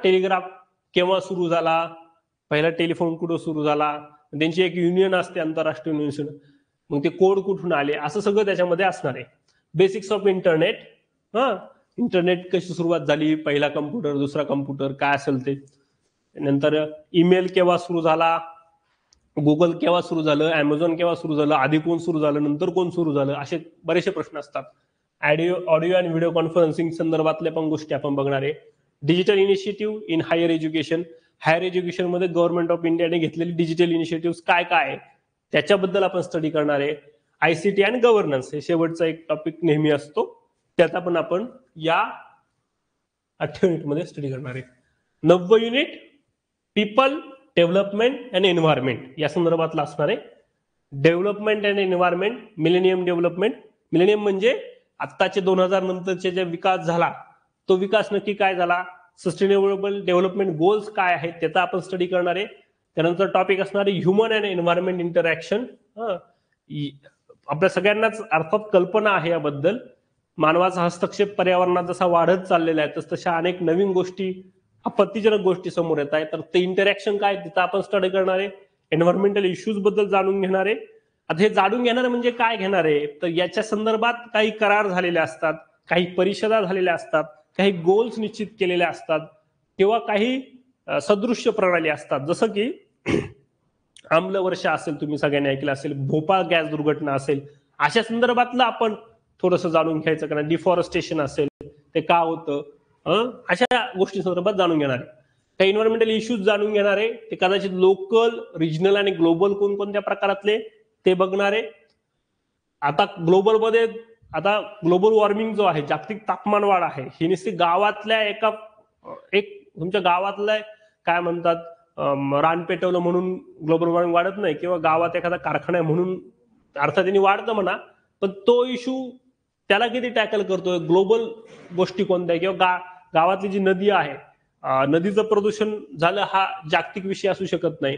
टेलिग्राफ केव्हा सुरू झाला, पहिला टेलिफोन कुठं सुरू झाला, त्यांची एक युनियन असते आंतरराष्ट्रीय युनियन, मग ते कोड कुठून आले, असं सगळं त्याच्यामध्ये असणार आहे. बेसिक्स ऑफ इंटरनेट, इंटरनेट कशी सुरुवात झाली, पहिला कम्प्युटर, दुसरा कम्प्युटर, काय असेल ते. नंतर ईमेल केव्हा सुरू झाला, गुगल केव्हा सुरू झालं, अमेझॉन केव्हा सुरू झालं, आधी कोण सुरू झालं, नंतर कोण सुरू झालं, असे बरेचसे प्रश्न असतात. ऑडिओ आणि व्हिडिओ कॉन्फरन्सिंग संदर्भातल्या पण गोष्टी आपण बघणार आहे. Digital initiative in higher education, higher education मध्ये गव्हर्नमेंट ऑफ इंडियाने घेतलेली डिजिटल इनिशिएटिव्ह काय काय आहे त्याच्याबद्दल आपण स्टडी करणार आहे. आयसीटी अँड गव्हर्नन्स हे शेवटचा एक टॉपिक नेहमी असतो, त्याचा पण आपण या 8 युनिटमध्ये स्टडी करणार आहे. 9वं unit people, development and environment या संदर्भातला असणार आहे. Development and environment, millennium development. Millennium म्हणजे आत्ताचे 2000 नंतरचे जे विकास झाला, तो विकास नक्की काय झाला, सस्टेनेबल डेव्हलपमेंट गोल्स काय आहेत त्याचा आपण स्टडी करणार आहे. त्यानंतर टॉपिक असणार आहे ह्युमन अँड एन्व्हायरमेंट इंटरॅक्शन. आपल्या सगळ्यांनाच अर्थात कल्पना आहे याबद्दल, मानवाचा हस्तक्षेप पर्यावरणात जसा वाढत चाललेला आहे तशा अनेक नवीन गोष्टी, आपत्तीजनक गोष्टी समोर येत आहेत. तर ते इंटरॅक्शन काय तिथं आपण स्टडी करणार आहे. एन्व्हायरमेंटल इश्यूज बद्दल जाणून घेणार आहे. आता हे जाणून घेणार म्हणजे काय घेणार आहे, तर याच्या संदर्भात काही करार झालेले असतात, काही परिषदा झालेल्या असतात, काही गोल्स निश्चित केलेले असतात, किंवा काही सदृश्य प्रणाली असतात. जसं की आम्लवर्षा असेल, तुम्ही सगळ्यांनी ऐकलं असेल, भोपाळ गॅस दुर्घटना असेल, अशा संदर्भातलं आपण थोडंसं जाणून घ्यायचं. कारण डिफॉरेस्टेशन असेल ते का होतं, अशा गोष्टी संदर्भात जाणून घेणार आहे. काही इन्व्हायरमेंटल इश्यूज जाणून घेणार आहे, ते कदाचित लोकल, रिजनल आणि ग्लोबल कोणकोणत्या प्रकारातले ते बघणार आहे. आता ग्लोबल मध्ये आता ग्लोबल वॉर्मिंग जो आहे, जागतिक तापमान वाढ आहे, ही नुसती गावातल्या एक तुमच्या गावातल्या काय म्हणतात रान पेटवलं म्हणून ग्लोबल वॉर्मिंग वाढत नाही, किंवा गावात एखादा कारखाना आहे म्हणून अर्थात वाढतं म्हणा, पण तो इश्यू त्याला किती टॅकल करतोय, ग्लोबल गोष्टी कोणत्या, किंवा गावातली जी नदी आहे, नदीचं प्रदूषण झालं हा जागतिक विषय असू शकत नाही,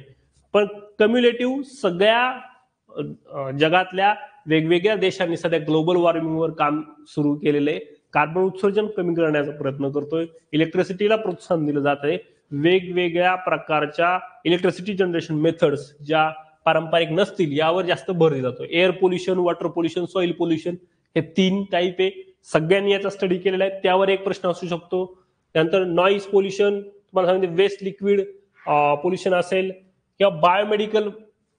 पण कम्युलेटिव्ह सगळ्या जगातल्या वेगवेगळ्या देशांनी सध्या ग्लोबल वॉर्मिंगवर काम सुरू केलेलं आहे. कार्बन उत्सर्जन कमी करण्याचा प्रयत्न करतोय, इलेक्ट्रिसिटीला प्रोत्साहन दिलं जात आहे, वेगवेगळ्या प्रकारच्या इलेक्ट्रिसिटी जनरेशन मेथड्स ज्या पारंपरिक नसतील यावर जास्त भर दिला जातो. Air pollution, water pollution, soil pollution हे 3 टाईप आहे. सगळ्यांनी याचा स्टडी केलेला आहे, त्यावर एक प्रश्न असू शकतो. त्यानंतर नॉईज पोल्युशन, तुम्हाला सांगितलं वेस्ट लिक्विड पोल्युशन असेल, किंवा बायोमेडिकल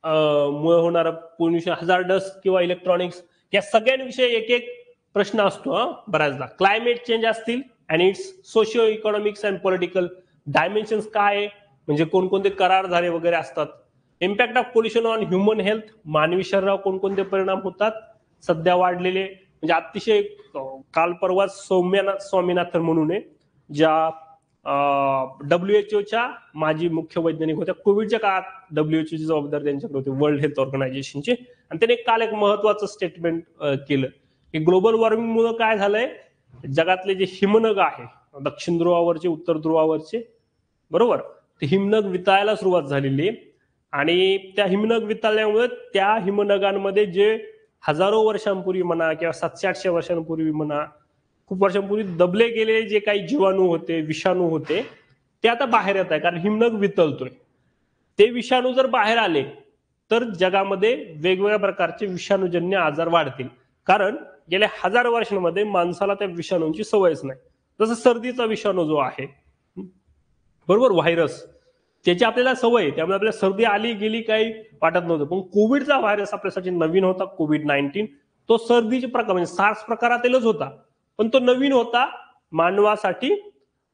मुळे होणारा पोल्युशन, हजार्डस किंवा इलेक्ट्रॉनिक्स, या सगळ्यांविषयी एक एक प्रश्न असतो बऱ्याचदा. क्लायमेट चेंज असतील and it's socio economics and political dimensions काय आहे, म्हणजे कोणकोणते करार झाले वगैरे असतात. Impact of pollution on human health, मानवी शरीरावर कोणकोणते परिणाम होतात सध्या वाढलेले, म्हणजे अतिशय काल परवा स्वामीनाथन म्हणून आहे, ज्या WHO माजी मुख्य वैज्ञानिक होत्या. कोविडच्या काळात WHO ची जबाबदारी त्यांच्याकडे होती, वर्ल्ड हेल्थ ऑर्गनायझेशनची, आणि त्याने काल एक महत्वाचं स्टेटमेंट केलं की ग्लोबल वॉर्मिंग मुळे काय झालंय, जगातले जे हिमनग आहे दक्षिण ध्रुवावरचे, उत्तर ध्रुवावरचे, बरोबर, ते हिमनग वितळायला सुरुवात झालेली आहे, आणि त्या हिमनग वितळल्यामुळे त्या हिमनगांमध्ये जे हजारो वर्षांपूर्वी म्हणा किंवा 700-800 वर्षांपूर्वी म्हणा, खूप वर्षांपूर्वी दबले गेलेले जे काही जीवाणू होते, विषाणू होते, ते आता बाहेर येत आहे, कारण हिमनग वितळतोय. ते विषाणू जर बाहेर आले तर जगामध्ये वेगवेगळ्या प्रकारचे विषाणूजन्य आजार वाढतील, कारण गेल्या 1000 वर्षांमध्ये माणसाला त्या विषाणूंची सवयच नाही. जसं सर्दीचा विषाणू जो आहे, बरोबर, व्हायरस, त्याची आपल्याला सवय, त्यामुळे आपल्याला सर्दी आली गेली काही वाटत नव्हतं. पण कोविडचा व्हायरस आपल्यासाठी नवीन होता, कोविड-19. तो सर्दीचे प्रकार म्हणजे सार्स प्रकारातीलच होता, पण तो नवीन होता मानवासाठी,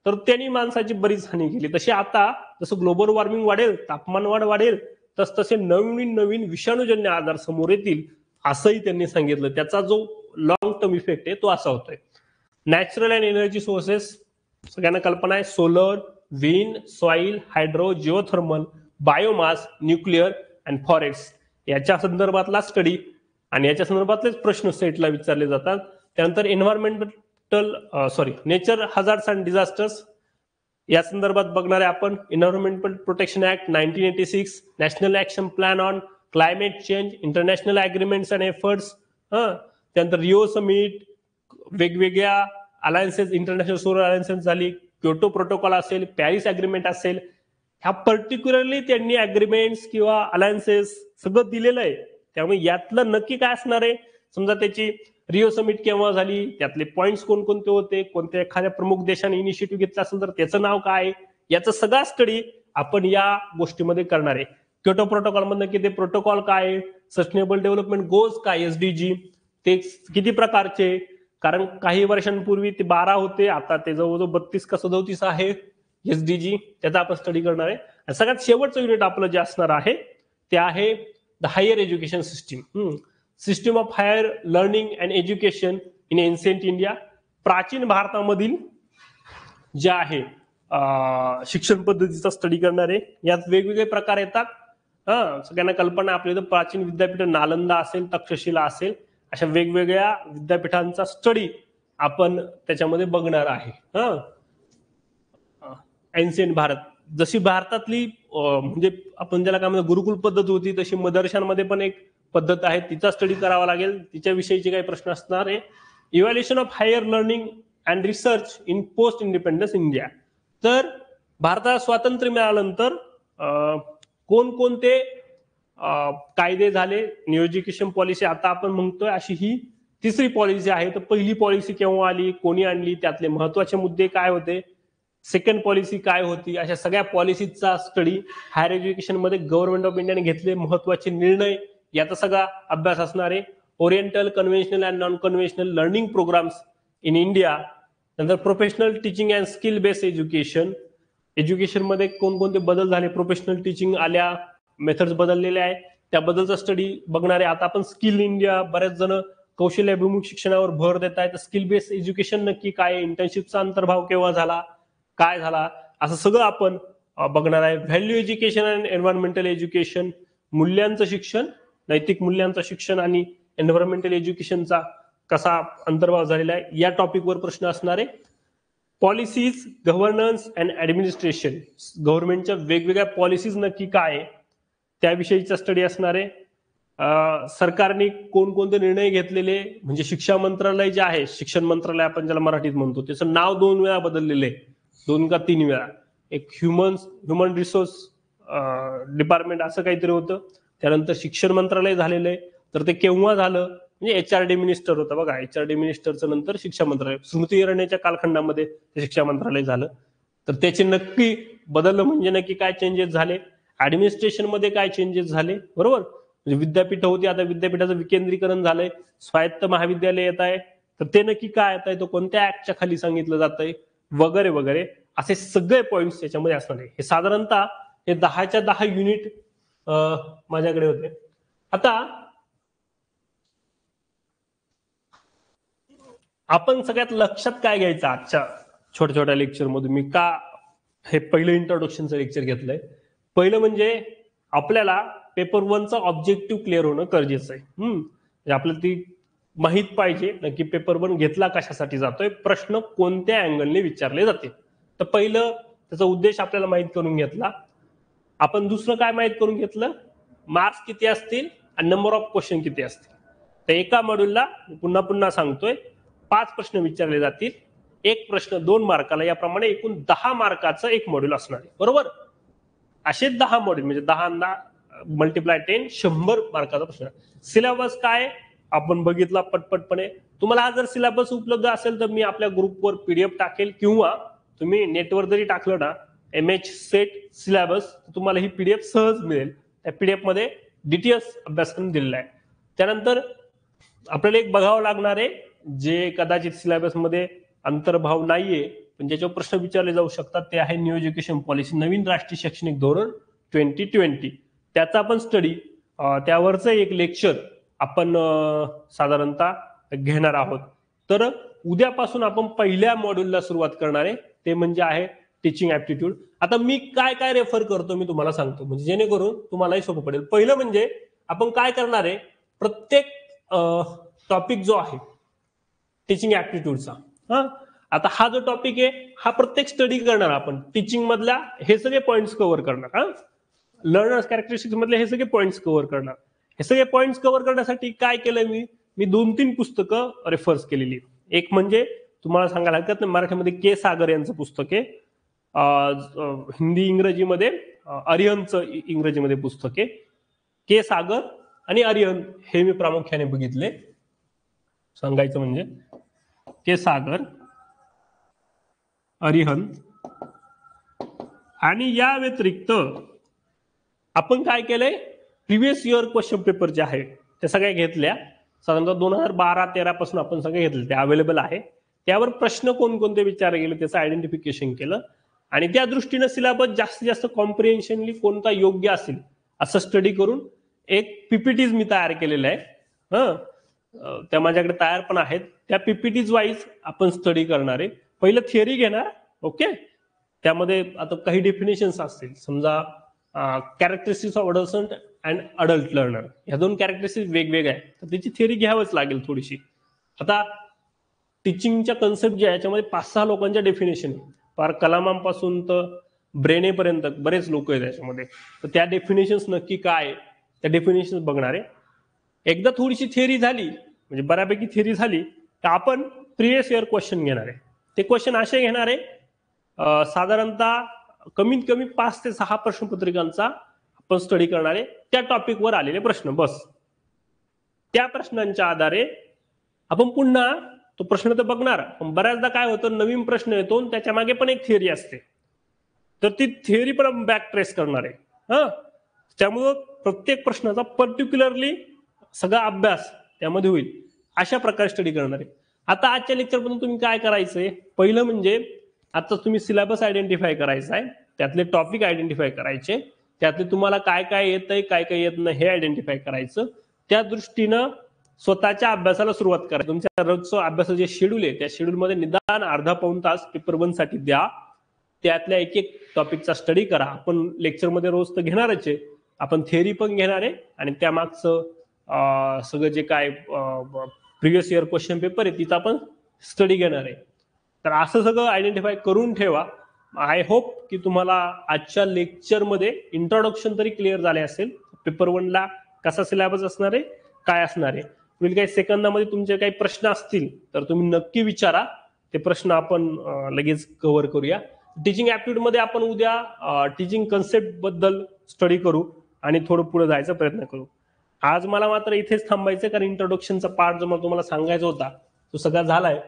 तर त्यांनी माणसाची बरीच हानी केली. तशी आता जसं ग्लोबल वॉर्मिंग वाढेल, तापमान वाढ वाढेल, तसे नवीन नवीन विषाणूजन्य आजार समोर येतील, असंही त्यांनी सांगितलं. त्याचा जो लॉंग टर्म इफेक्ट आहे तो असा होतोय. नॅचरल अँड एनर्जी सोर्सेस सगळ्यांना कल्पना आहे, solar, wind, soil, hydro, geothermal, biomass, nuclear and forest, याच्या संदर्भातला स्टडी आणि याच्या संदर्भातलेच प्रश्न सेटला विचारले जातात. त्यानंतर नेचर हजार्ड्स अँड डिझास्टर्स या संदर्भात बघणारे आपण environmental protection act 1986, national action plan on climate change, international agreements and efforts, त्यानंतर रिओ समिट, वेगवेगळ्या अलायन्सेस, इंटरनॅशनल सोलर अलायन्सेस झाली, क्योटो प्रोटोकॉल असेल, पॅरिस अग्रीमेंट असेल, ह्या पर्टिक्युलरली त्यांनी अग्रीमेंट्स किंवा अलायन्सेस सगळं दिलेलं आहे. त्यामुळे यातलं नक्की काय असणार आहे, समजा त्याची रिओ समिट केव्हा झाली, त्यातले पॉइंट्स कोणकोणते होते, कोणत्या एखाद्या प्रमुख देशाने इनिशिएटिव्ह घेतला असेल तर त्याचं नाव काय, याचा सगळा स्टडी आपण या गोष्टीमध्ये करणार आहे. क्योटो प्रोटोकॉल मधनं की ते प्रोटोकॉल काय, सस्टेनेबल डेव्हलपमेंट गोल्स काय, SDG ते किती प्रकारचे, कारण काही वर्षांपूर्वी ते 12 होते, आता ते जवळजवळ 32 का 37 आहे SDG, त्याचा आपण स्टडी करणार आहे. आणि सगळ्यात शेवटचं युनिट आपलं जे असणार आहे ते आहे the higher education system, system of higher learning and education in ancient India. प्राचीन भारतामधील जे आहे शिक्षण पद्धतीचा स्टडी करणार आहे. यात वेगवेगळे प्रकार येतात. सगळ्यांना कल्पना आपल्या इथं प्राचीन विद्यापीठ नालंदा असेल, तक्षशिला असेल, अशा वेगवेगळ्या विद्यापीठांचा स्टडी आपण त्याच्यामध्ये बघणार आहे. एन्शियंट भारत, जशी भारतातली म्हणजे आपण ज्याला काय म्हणतो गुरुकुल पद्धत होती, तशी मदरशांमध्ये पण एक पद्धत आहे, तिचा स्टडी करावा लागेल, तिच्याविषयीचे काही प्रश्न असणार आहे. Evaluation of higher learning and research in post independence India. तर भारताला स्वातंत्र्य मिळाल्यानंतर कोणकोणते कायदे झाले, न्यू एज्युकेशन पॉलिसी आता आपण म्हणतोय, अशी ही तिसरी पॉलिसी आहे. तर पहिली पॉलिसी केव्हा आली, कोणी आणली, त्यातले महत्वाचे मुद्दे काय होते, सेकंड पॉलिसी काय होती, अशा सगळ्या पॉलिसीचा स्टडी हायर एज्युकेशन मध्ये गव्हर्नमेंट ऑफ इंडियाने घेतले महत्वाचे निर्णय, याचा सगळा अभ्यास असणार आहे. Oriental, conventional and non conventional learning programmes in India, नंतर professional teaching and skill based education, education मध्ये कोणकोणते बदल झाले, प्रोफेशनल टीचिंग आल्या, मेथड्स बदललेल्या आहे, त्याबद्दलचा स्टडी बघणार आहे. आता आपण स्किल इंडिया, बरेच जण कौशल्याभिमुख शिक्षणावर भर देत आहेत. स्किल बेस्ड एज्युकेशन नक्की काय, इंटर्नशिपचा अंतर्भाव केव्हा झाला, काय झाला, असं सगळं आपण बघणार आहे. व्हॅल्यू एज्युकेशन आणि एन्व्हायरमेंटल एज्युकेशन, मूल्यांचं शिक्षण, नैतिक मूल्यांचं शिक्षण आणि एन्व्हायरमेंटल एज्युकेशनचा कसा अंतर्भाव झालेला आहे, या टॉपिकवर प्रश्न असणार आहे. पॉलिसीज, गव्हर्नन्स अँड ऍडमिनिस्ट्रेशन, गव्हर्नमेंटच्या वेगवेगळ्या पॉलिसीज नक्की काय आहे त्याविषयीचा स्टडी असणार आहे. सरकारने कोणकोणते निर्णय घेतलेले, म्हणजे शिक्षा मंत्रालय जे आहे, शिक्षण मंत्रालय आपण ज्याला मराठीत म्हणतो, त्याचं नाव 2 वेळा बदललेलं आहे, 2 का 3 वेळा. एक ह्युमन रिसोर्स डिपार्टमेंट असं काहीतरी होतं, त्यानंतर शिक्षण मंत्रालय झालेलं आहे. तर ते केव्हा झालं, म्हणजे HRD मिनिस्टर होतं बघा, HRD मिनिस्टरचं नंतर शिक्षा मंत्रालय, स्मृती इराणीच्या कालखंडामध्ये ते शिक्षा मंत्रालय झालं. तर त्याचे नक्की बदललं म्हणजे नक्की काय चेंजेस झाले, ऍडमिनिस्ट्रेशन मध्ये काय चेंजेस झाले, बरोबर. म्हणजे विद्यापीठ होती, आता विद्यापीठाचं विकेंद्रीकरण झालंय, स्वायत्त महाविद्यालय येत आहे, तर ते नक्की काय येत आहे, तो कोणत्या ऍक्टच्या खाली सांगितलं जात आहे, वगैरे वगैरे, असे सगळे पॉइंट्स त्याच्यामध्ये असणार आहे. हे साधारणतः हे 10च्या 10 युनिट माझ्याकडे होते. आता आपण सगळ्यात लक्षात काय घ्यायचं आजच्या छोट्या छोट्या लेक्चर मधून, मी का हे पहिलं इंट्रोडक्शनचं लेक्चर घेतलंय. पहिलं म्हणजे आपल्याला पेपर 1चा ऑब्जेक्टिव्ह क्लिअर होणं गरजेचं आहे. म्हणजे आपल्याला ती माहित पाहिजे नक्की पेपर 1 घेतला कशासाठी जातोय, प्रश्न कोणत्या अँगलने विचारले जाते. तर पहिलं त्याचा उद्देश आपल्याला माहित करून घेतला. आपण दुसरं काय माहित करून घेतलं, मार्क्स किती असतील आणि नंबर ऑफ क्वेश्चन किती असतील. तर एका मॉड्यूलला पुन्हा पुन्हा सांगतोय 5 प्रश्न विचारले जातील, एक प्रश्न 2 मार्काला, याप्रमाणे एकूण 10 मार्काचं एक मॉड्यूल असणार आहे, बरोबर. असे 10 मॉड्यूल म्हणजे 10 मल्टिप्लाय 10, 100 मार्काचा प्रश्न. सिलेबस काय आपण बघितला पटपटपणे. तुम्हाला हा जर सिलेबस उपलब्ध असेल तर मी आपल्या ग्रुपवर PDF टाकेल, किंवा तुम्ही नेटवर जरी टाकलं ना MH सेट सिलेबस, तुम्हाला ही PDF सहज मिळेल. त्या PDF मध्ये डिटेल्स अभ्यासक्रम दिलेला आहे. त्यानंतर आपल्याला एक बघावं लागणार आहे, जे कदाचित सिलेबस मध्ये अंतर्भाव नाहीये पण ज्याच्यावर प्रश्न विचारले जाऊ शकतात, ते आहे न्यू एज्युकेशन पॉलिसी, नवीन राष्ट्रीय शैक्षणिक धोरण 2020. त्याचा आपण स्टडी, त्यावरचं एक लेक्चर आपण साधारणतः घेणार आहोत. तर उद्यापासून आपण पहिल्या मॉड्यूलला सुरुवात करणार आहे, ते म्हणजे आहे टीचिंग ऍप्टिट्यूड. आता मी काय काय रेफर करतो मी तुम्हाला सांगतो, म्हणजे जेणेकरून तुम्हालाही सोपं पडेल. पहिलं म्हणजे आपण काय करणार आहे, प्रत्येक टॉपिक जो आहे टीचिंग ऍप्टिट्यूडचा, आता हा जो टॉपिक आहे हा प्रत्येक स्टडी करणार आपण, टीचिंग मधल्या हे सगळे पॉइंट्स कव्हर करणार, लर्नर्स कॅरेक्टरिस्टिक्स मधले हे सगळे पॉइंट्स कव्हर करणार. हे सगळे पॉइंट्स कव्हर करण्यासाठी काय केलंय मी 2-3 पुस्तकं रेफर्स केलेली. एक म्हणजे तुम्हाला सांगायला हरकत नाही, मराठीमध्ये के सागर यांचं पुस्तक आहे, हिंदी इंग्रजीमध्ये अरिहंतचं इंग्रजीमध्ये पुस्तक आहे. के सागर आणि अरिहंत हे मी प्रामुख्याने बघितले. सांगायचं म्हणजे के सागर, अरिहंत, आणि या व्यतिरिक्त आपण काय केलंय, प्रिव्हियस इयर क्वेश्चन पेपर जे आहे ते सगळ्या घेतल्या, साधारणतः 2012-13 पासून आपण सगळे घेतले, ते अवेलेबल आहे. त्यावर प्रश्न कोणकोणते विचारले गेले त्याचं आयडेंटिफिकेशन केलं, आणि त्या दृष्टीनं सिलेबस जास्तीत जास्त कॉम्प्रिहेन्शनली कोणता योग्य असेल असं स्टडी करून एक PPTs मी तयार केलेलं आहे. त्या माझ्याकडे तयार पण आहेत. त्या PPTs वाईज आपण स्टडी करणार आहे. पहिलं थिअरी घेणार, ओके. त्यामध्ये आता काही डेफिनेशन्स असतील, समजा characteristics of adolescent and adult learner, ह्या 2 कॅरेक्टरिस्टिक्स वेगवेगळ्या आहेत, तर त्याची थिअरी घ्यावंच लागेल थोडीशी. आता टीचिंगच्या कन्सेप्ट जे आहे याच्यामध्ये 5-6 लोकांच्या डेफिनेशन आहे, फार कलामांपासून तर ब्रेने पर्यंत बरेच लोक आहेत त्याच्यामध्ये. तर त्या डेफिनेशन्स नक्की काय, त्या डेफिनेशन्स बघणार आहे. एकदा थोडीशी थिअरी झाली, म्हणजे बऱ्यापैकी थिअरी झाली, तर आपण प्रिव्हियस इयर क्वेश्चन घेणार आहे. ते क्वेश्चन असे घेणार आहे, साधारणतः कमीत कमी 5 ते 6 प्रश्नपत्रिकांचा आपण स्टडी करणार आहे, त्या टॉपिकवर आलेले प्रश्न बस. त्या प्रश्नांच्या आधारे आपण पुन्हा तो प्रश्न तर बघणार, पण बऱ्याचदा काय होतं, नवीन प्रश्न येतो त्याच्या मागे पण एक थिअरी असते, तर ती थिअरी पण बॅक ट्रेस करणार आहे. त्यामुळं प्रत्येक प्रश्नाचा पर्टिक्युलरली सगळा अभ्यास त्यामध्ये होईल, अशा प्रकारे स्टडी करणार आहे. आता आजच्या लेक्चरमध्ये तुम्ही काय करायचंय, पहिलं म्हणजे आता तुम्ही सिलेबस आयडेंटिफाय करायचा आहे, त्यातले टॉपिक आयडेंटिफाय करायचे, त्यातले तुम्हाला काय काय येतंय काय काय येत नाही हे आयडेंटिफाय करायचं, त्या दृष्टीनं स्वतःच्या अभ्यासाला सुरुवात करा. तुमच्या रोजचं अभ्यासाचं जे शेड्यूल आहे त्या शेड्यूलमध्ये निदान अर्धा पाऊण तास पेपर 1 साठी द्या. त्यातल्या एक एक टॉपिकचा स्टडी करा. आपण लेक्चरमध्ये रोज तर घेणारच आहे, आपण थिअरी पण घेणार आहे आणि त्यामागचं सगळं जे काय प्रिव्हियस इयर क्वेश्चन पेपर आहे तिचा आपण स्टडी घेणार आहे. तर असं सगळं आयडेंटिफाय करून ठेवा. आय होप की तुम्हाला आजच्या लेक्चरमध्ये इंट्रोडक्शन तरी क्लिअर झाले असेल. पेपर 1 ला कसा सिलेबस असणार आहे, काय असणार आहे. पुढील काही सेकंदामध्ये तुमचे काही प्रश्न असतील तर तुम्ही नक्की विचारा, ते प्रश्न आपण लगेच कव्हर करूया. टीचिंग ऍप्टिट्यूड मध्ये आपण उद्या टीचिंग कन्सेप्ट बद्दल स्टडी करू आणि थोडं पुढे जायचा प्रयत्न करू. आज मला मात्र इथेच थांबायचं कारण इंट्रोडक्शनचा पार्ट जो मला तुम्हाला सांगायचा होता तो सगळा झालाय.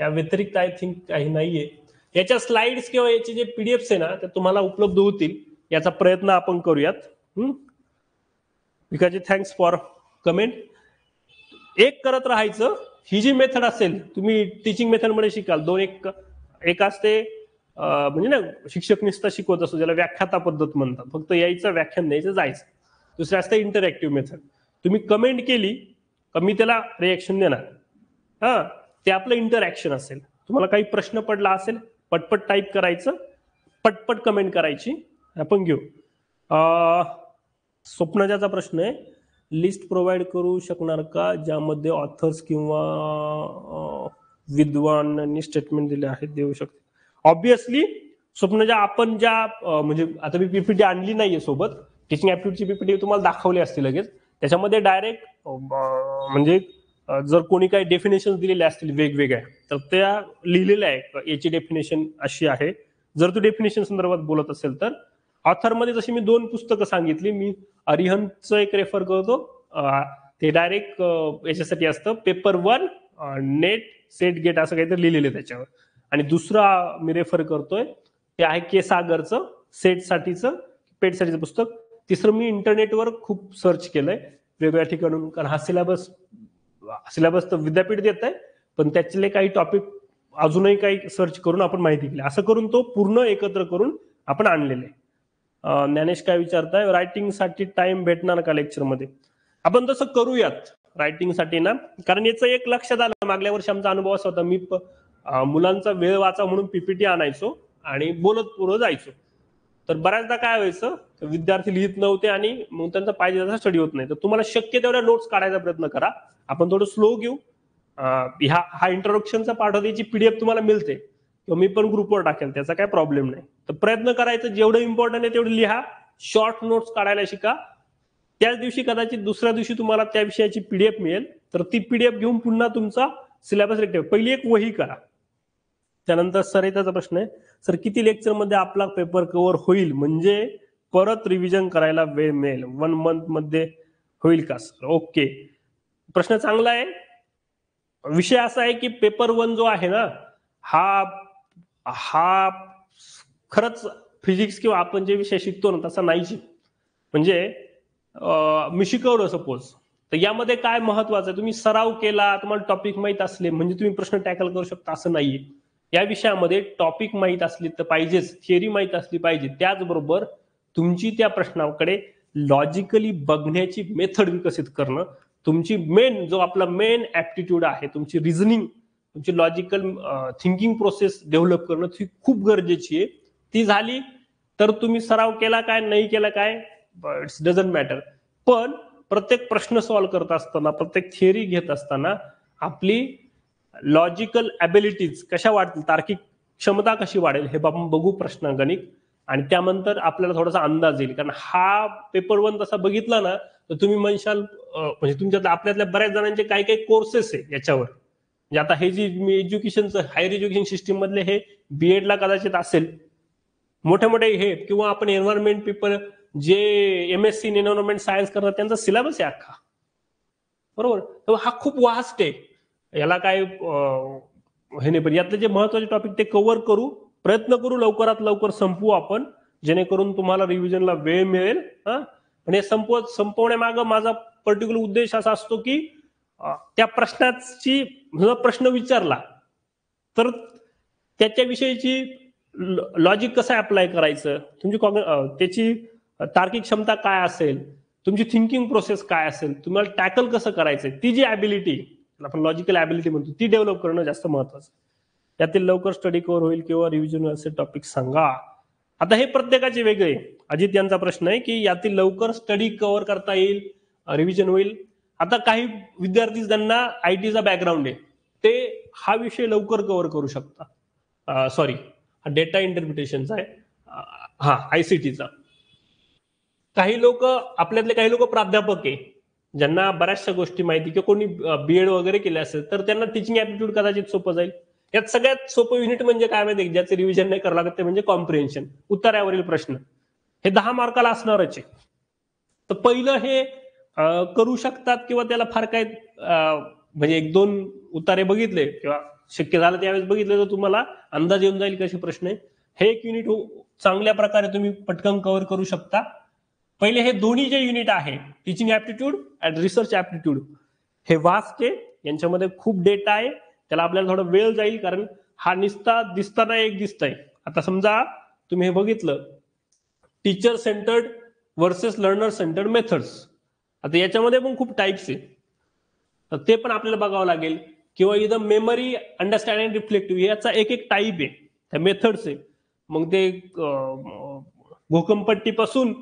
या व्यतिरिक्त आय थिंक काही नाहीये. याच्या स्लाइड्स किंवा याचे जे पीडीएफ्स आहे ना ते तुम्हाला उपलब्ध होतील, याचा प्रयत्न आपण करूयात. Vikaji thanks for comment. एक करत राहायचं. ही जी मेथड असेल तुम्ही टीचिंग मेथडमध्ये शिकाल, दोन एक असते म्हणजे ना शिक्षक निस्ता शिकवत असतो ज्याला व्याख्याता पद्धत म्हणतात, फक्त यायचं व्याख्यान द्यायचं जायचं. दुसरं असतं इंटरॅक्टिव्ह मेथड. तुम्ही कमेंट केली का मी त्याला रिएक्शन देणार, हा ते आपलं इंटरॅक्शन असेल. तुम्हाला काही प्रश्न पडला असेल पटपट टाईप करायचं, पटपट कमेंट करायची, आपण घेऊ. स्वप्नजाचा प्रश्न आहे, लिस्ट प्रोव्हाइड करू शकणार का ज्यामध्ये ऑथर्स किंवा विद्वानांनी स्टेटमेंट दिले आहेत, देऊ शकते. ऑब्विसली स्वप्नजा आपण ज्या म्हणजे आता मी पीपीटी आणली नाहीये सोबत, टीचिंग ऍप्टिट्यूडची पीपीटी तुम्हाला दाखवली असते लगेच. त्याच्यामध्ये डायरेक्ट म्हणजे जर कोणी काही डेफिनेशन दिलेले असतील वेगवेगळ्या तर त्या लिहिलेल्या आहे, याची डेफिनेशन अशी आहे. जर तू डेफिनेशन संदर्भात बोलत असेल तर ऑथरमध्ये जशी मी 2 पुस्तकं सांगितली, मी अरिहंतचं एक रेफर करतो, ते डायरेक्ट याच्यासाठी असतं पेपर 1 नेट सेट गेट असं काहीतरी लिहिलेलं आहे त्याच्यावर. आणि दुसरा मी रेफर करतोय ते आहे के सागरचं सेट साठीचं पेटसाठीचं पुस्तक. तिसरं मी इंटरनेटवर खूप सर्च केलंय वेगवेगळ्या ठिकाणून, कारण हा सिलेबस तर विद्यापीठ देत आहे पण त्यातले काही टॉपिक अजूनही काही सर्च करून आपण माहिती केली, असं करून तो पूर्ण एकत्र करून आपण आणलेले. ज्ञानेश काय विचारताय, रायटिंगसाठी टाइम भेटणार का लेक्चरमध्ये? आपण तसं करूयात रायटिंगसाठी ना, कारण याचं एक लक्षात आलं, मागल्या वर्षी आमचा अनुभव असा होता, मी मुलांचा वेळ वाचा म्हणून पीपीटी आणायचो आणि बोलत पुढं जायचो. तर बऱ्याचदा काय व्हायचं, विद्यार्थी लिहित नव्हते आणि मग त्यांचा पाहिजे तसा स्टडी होत नाही. तर तुम्हाला शक्य तेवढ्या नोट्स काढायचा प्रयत्न करा. आपण थोडं स्लो घेऊ. हा इंट्रोडक्शनचा पार्ट होता, याची पीडीएफ तुम्हाला मिळते किंवा मी पण ग्रुपवर टाकेल, त्याचा काय प्रॉब्लेम नाही. तर प्रयत्न करायचं जेवढं इम्पॉर्टंट आहे तेवढं लिहा, शॉर्ट नोट्स काढायला शिका. त्याच दिवशी कदाचित दुसऱ्या दिवशी तुम्हाला त्या विषयाची पीडीएफ मिळेल, तर ती पीडीएफ घेऊन पुन्हा तुमचा सिलेबस रेक्टिव्ह पहिली एक वही करा. त्यानंतर सरिताचा प्रश्न आहे, सर किती लेक्चर मध्ये आपला पेपर कव्हर होईल म्हणजे परत रिव्हिजन करायला वेळ मिळेल? 1 month मध्ये होईल का सर? ओके, प्रश्न चांगला आहे. विषय असा आहे की पेपर 1 जो आहे ना, हा खरंच फिजिक्स किंवा आपण जे विषय शिकतो ना तसा नाही. म्हणजे मी शिकवलं सपोज, तर यामध्ये काय महत्वाचं आहे, तुम्ही सराव केला, तुम्हाला टॉपिक माहित असले म्हणजे तुम्ही प्रश्न टॅकल करू शकता असं नाहीये. या विषयामध्ये टॉपिक माहित असली तर पाहिजेच, थिअरी माहित असली पाहिजे, त्याचबरोबर तुमची त्या प्रश्नाकडे लॉजिकली बघण्याची मेथड विकसित करणं, तुमची जो आपला मेन ऍप्टिट्यूड आहे, तुमची रिझनिंग, तुमची लॉजिकल थिंकिंग प्रोसेस डेव्हलप करणं ती खूप गरजेची आहे. ती झाली तर तुम्ही सराव केला काय नाही केला काय इट्स डझंट मॅटर. पण प्रत्येक प्रश्न सॉल्व्ह करत असताना, प्रत्येक थिअरी घेत असताना आपली लॉजिकल ॲबिलिटीज कशा वाढतील, तार्किक क्षमता कशी वाढेल हे आपण बघू प्रश्नागणिक, आणि त्यानंतर आपल्याला थोडासा अंदाज येईल. कारण हा पेपर 1 तसा बघितला ना तर तुम्ही म्हणशाल, म्हणजे तुमच्यातल्या आपल्यातल्या बऱ्याच जणांचे काही काही कोर्सेस आहे याच्यावर. म्हणजे आता हे जी मी एज्युकेशनचं हायर एज्युकेशन सिस्टीम मधले हे बीएड ला कदाचित असेल, मोठे मोठे हे, किंवा आपण एन्व्हायरमेंट पेपर जे एमएससी इन एन्व्हायरमेंट सायन्स करतात त्यांचा सिलेबस आहे अख्खा, बरोबर. तर हा खूप वास्ट आहे, याला काय हे नाही. पण यातले जे महत्वाचे टॉपिक ते कव्हर करू, प्रयत्न करू, लवकरात लवकर संपवू आपण, जेणेकरून तुम्हाला रिव्हिजनला वेळ मिळेल. पण हे संपवण्यामागं माझा पर्टिक्युलर उद्देश असा असतो की त्या प्रश्नाची प्रश्न विचारला तर त्याच्याविषयीची लॉजिक कसं अप्लाय करायचं, तुमची त्याची तार्किक क्षमता काय असेल, तुमची थिंकिंग प्रोसेस काय असेल, तुम्हाला टॅकल कसं करायचंय, ती जी ॲबिलिटी आपण लॉजिकल ॲबिलिटी म्हणतो ती डेव्हलप करणं जास्त महत्वाचं. त्यातील लवकर स्टडी कव्हर होईल किंवा रिव्हिजन असे टॉपिक सांगा. आता हे प्रत्येकाचे वेगळे. अजित यांचा प्रश्न आहे की यातील लवकर स्टडी कव्हर करता येईल, रिव्हिजन होईल. आता काही विद्यार्थी ज्यांना आयटीचा बॅकग्राऊंड आहे ते हा विषय लवकर कव्हर करू शकता. सॉरी, डेटा इंटरप्रिटेशनचा आहे, हा आयसीटीचा. काही लोक, आपल्यातले काही लोक प्राध्यापक आहे ज्यांना बऱ्याचशा गोष्टी माहिती, किंवा कोणी बीएड वगैरे केले असेल तर त्यांना टीचिंग ऍप्टिट्यूड कदाचित सोपं जाईल. यात सगळ्यात सोपं युनिट म्हणजे काय माहिती, ज्याचे रिव्हिजन नाही करावं लागत ते म्हणजे कॉम्प्रिहेन्शन, उत्तरावरील प्रश्न. हे 10 मार्काला असणारच आहे. तर पहिलं हे करू शकतात, किंवा त्याला फार काय म्हणजे 1-2 उतारे बघितले किंवा शक्य झालं त्यावेळेस बघितले तर तुम्हाला अंदाज येऊन जाईल कसे प्रश्न आहे. हे एक युनिट चांगल्या प्रकारे तुम्ही पटकन कव्हर करू शकता. पहिले हे दोन्ही जे युनिट आहे, टीचिंग ऍप्टिट्यूड आणि रिसर्च ऍप्टिट्यूड, हे वास्ट आहे, यांच्यामध्ये खूप डेटा आहे, त्याला आपल्याला थोडा वेळ जाईल, कारण हा निस्ता दिसताना एक दिसतंय. आता समजा तुम्ही हे बघितलं, teacher centred versus learner centred methods, आता याच्यामध्ये पण खूप टाईप्स आहे, तर ते पण आपल्याला बघावं लागेल. किंवा इथं मेमरी, अंडरस्टँडिंग, रिफ्लेक्टिव्ह, याचा एक एक टाईप आहे, त्या मेथड्स आहे. मग ते भूकंपट्टीपासून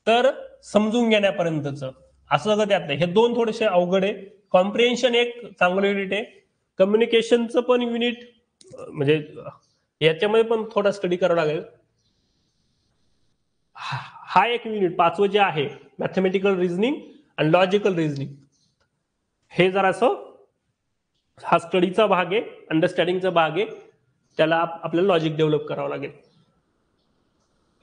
तर समजून घेण्यापर्यंतच असं सगळं त्यात नाही. हे दोन थोडेसे अवघड आहे. कॉम्प्रिहेन्शन एक चांगलं युनिट आहे. कम्युनिकेशनचं पण युनिट, म्हणजे याच्यामध्ये पण थोडा स्टडी करावा लागेल. हा एक युनिट 5वं जे आहे, मॅथमॅटिकल रिझनिंग आणि लॉजिकल रिझनिंग, हे जरासं हा स्टडीचा भाग आहे, अंडरस्टँडिंगचा भाग आहे, त्याला आपल्याला लॉजिक डेव्हलप करावं लागेल.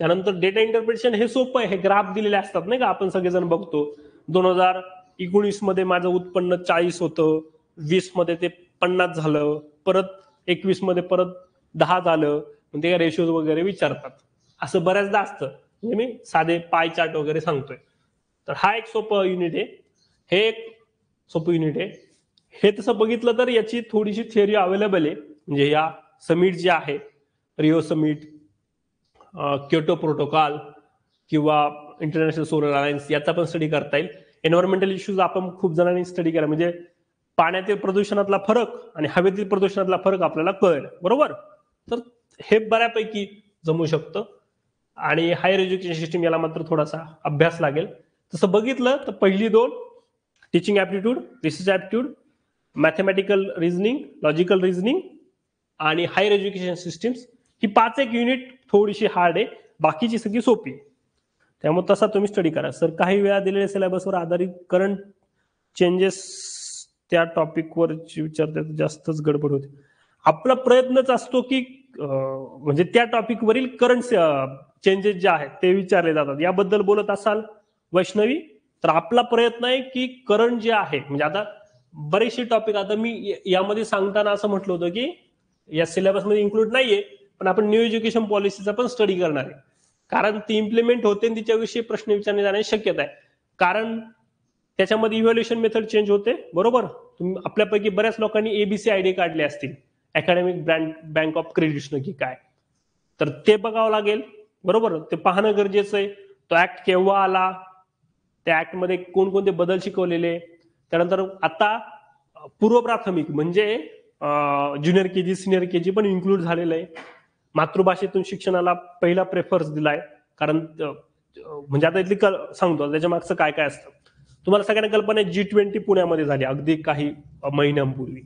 त्यानंतर डेटा इंटरप्रिटेशन हे सोपं आहे, हे ग्राफ दिलेले असतात नाही का, आपण सगळेजण बघतो. 2019 मध्ये माझं उत्पन्न 40 होतं, 20 मध्ये ते 50 झालं, परत 21 मध्ये परत 10 झालं, म्हणजे रेशोज वगैरे विचारतात. असं बऱ्याचदा असतं, म्हणजे मी साधे पाय चार्ट वगैरे सांगतोय. तर हा एक सोपं युनिट आहे, हे एक सोपं युनिट आहे. हे तसं बघितलं तर याची थोडीशी थिअरी अवेलेबल आहे, म्हणजे या समिट जे आहे, रिओ समिट, क्योटो प्रोटोकॉल किंवा इंटरनॅशनल सोलर अलायन्स, याचा पण स्टडी करता येईल. एन्व्हायरमेंटल इश्यूज आपण खूप जणांनी स्टडी केला, म्हणजे पाण्यातील प्रदूषणातला फरक आणि हवेतील प्रदूषणातला फरक आपल्याला कळेल, बरोबर. तर हे बऱ्यापैकी जमू शकतं. आणि हायर एज्युकेशन सिस्टीम, याला मात्र थोडासा अभ्यास लागेल. तसं बघितलं तर पहिली 2, teaching aptitude, research aptitude, mathematical reasoning, logical reasoning आणि हायर एज्युकेशन सिस्टीम्स, ही 5 एक युनिट थोडीशी हार्ड आहे, बाकीची सगळी सोपी. त्यामुळे तसा तुम्ही स्टडी करा. सर, काही वेळा दिलेल्या सिलेबसवर आधारित करंट चेंजेस त्या टॉपिकवर विचारतात, जास्तच गडबड होते. आपला प्रयत्नच असतो की म्हणजे त्या टॉपिकवरील करंट चेंजेस जे आहेत ते विचारले जातात. याबद्दल बोलत असाल वैष्णवी, तर आपला प्रयत्न आहे की करंट जे आहे, म्हणजे आता बरेचसे टॉपिक, आता मी यामध्ये सांगताना असं म्हटलं होतं की या सिलेबसमध्ये इन्क्लूड नाहीये, पण आपण न्यू एज्युकेशन पॉलिसीचा पण स्टडी करणार आहे, कारण ती इम्प्लिमेंट होते आणि तिच्याविषयी प्रश्न विचारणे जाण्याची शक्यता आहे. कारण त्याच्यामध्ये इव्हॅल्युएशन मेथड चेंज होते, बरोबर. तुम्ही आपल्यापैकी बऱ्याच लोकांनी एबीसी आयडी काढले असतील, अकॅडमिक बँक ऑफ क्रेडिट्स नक्की काय, तर ते बघावं लागेल, बरोबर. ते पाहणं गरजेचं आहे. तो ऍक्ट केव्हा आला, त्या ऍक्टमध्ये कोणकोणते बदल शिकवलेले. त्यानंतर आता पूर्व प्राथमिक म्हणजे ज्युनियर केजी, सिनियर केजी पण इन्क्लूड झालेलं आहे. मातृभाषेतून शिक्षणाला पहिला प्रेफरन्स दिलाय, कारण म्हणजे आता इथली सांगतो त्याच्या मागचं काय काय असतं. तुम्हाला सगळ्यांना कल्पना आहे, G20 पुण्यामध्ये झाली अगदी काही महिन्यांपूर्वी.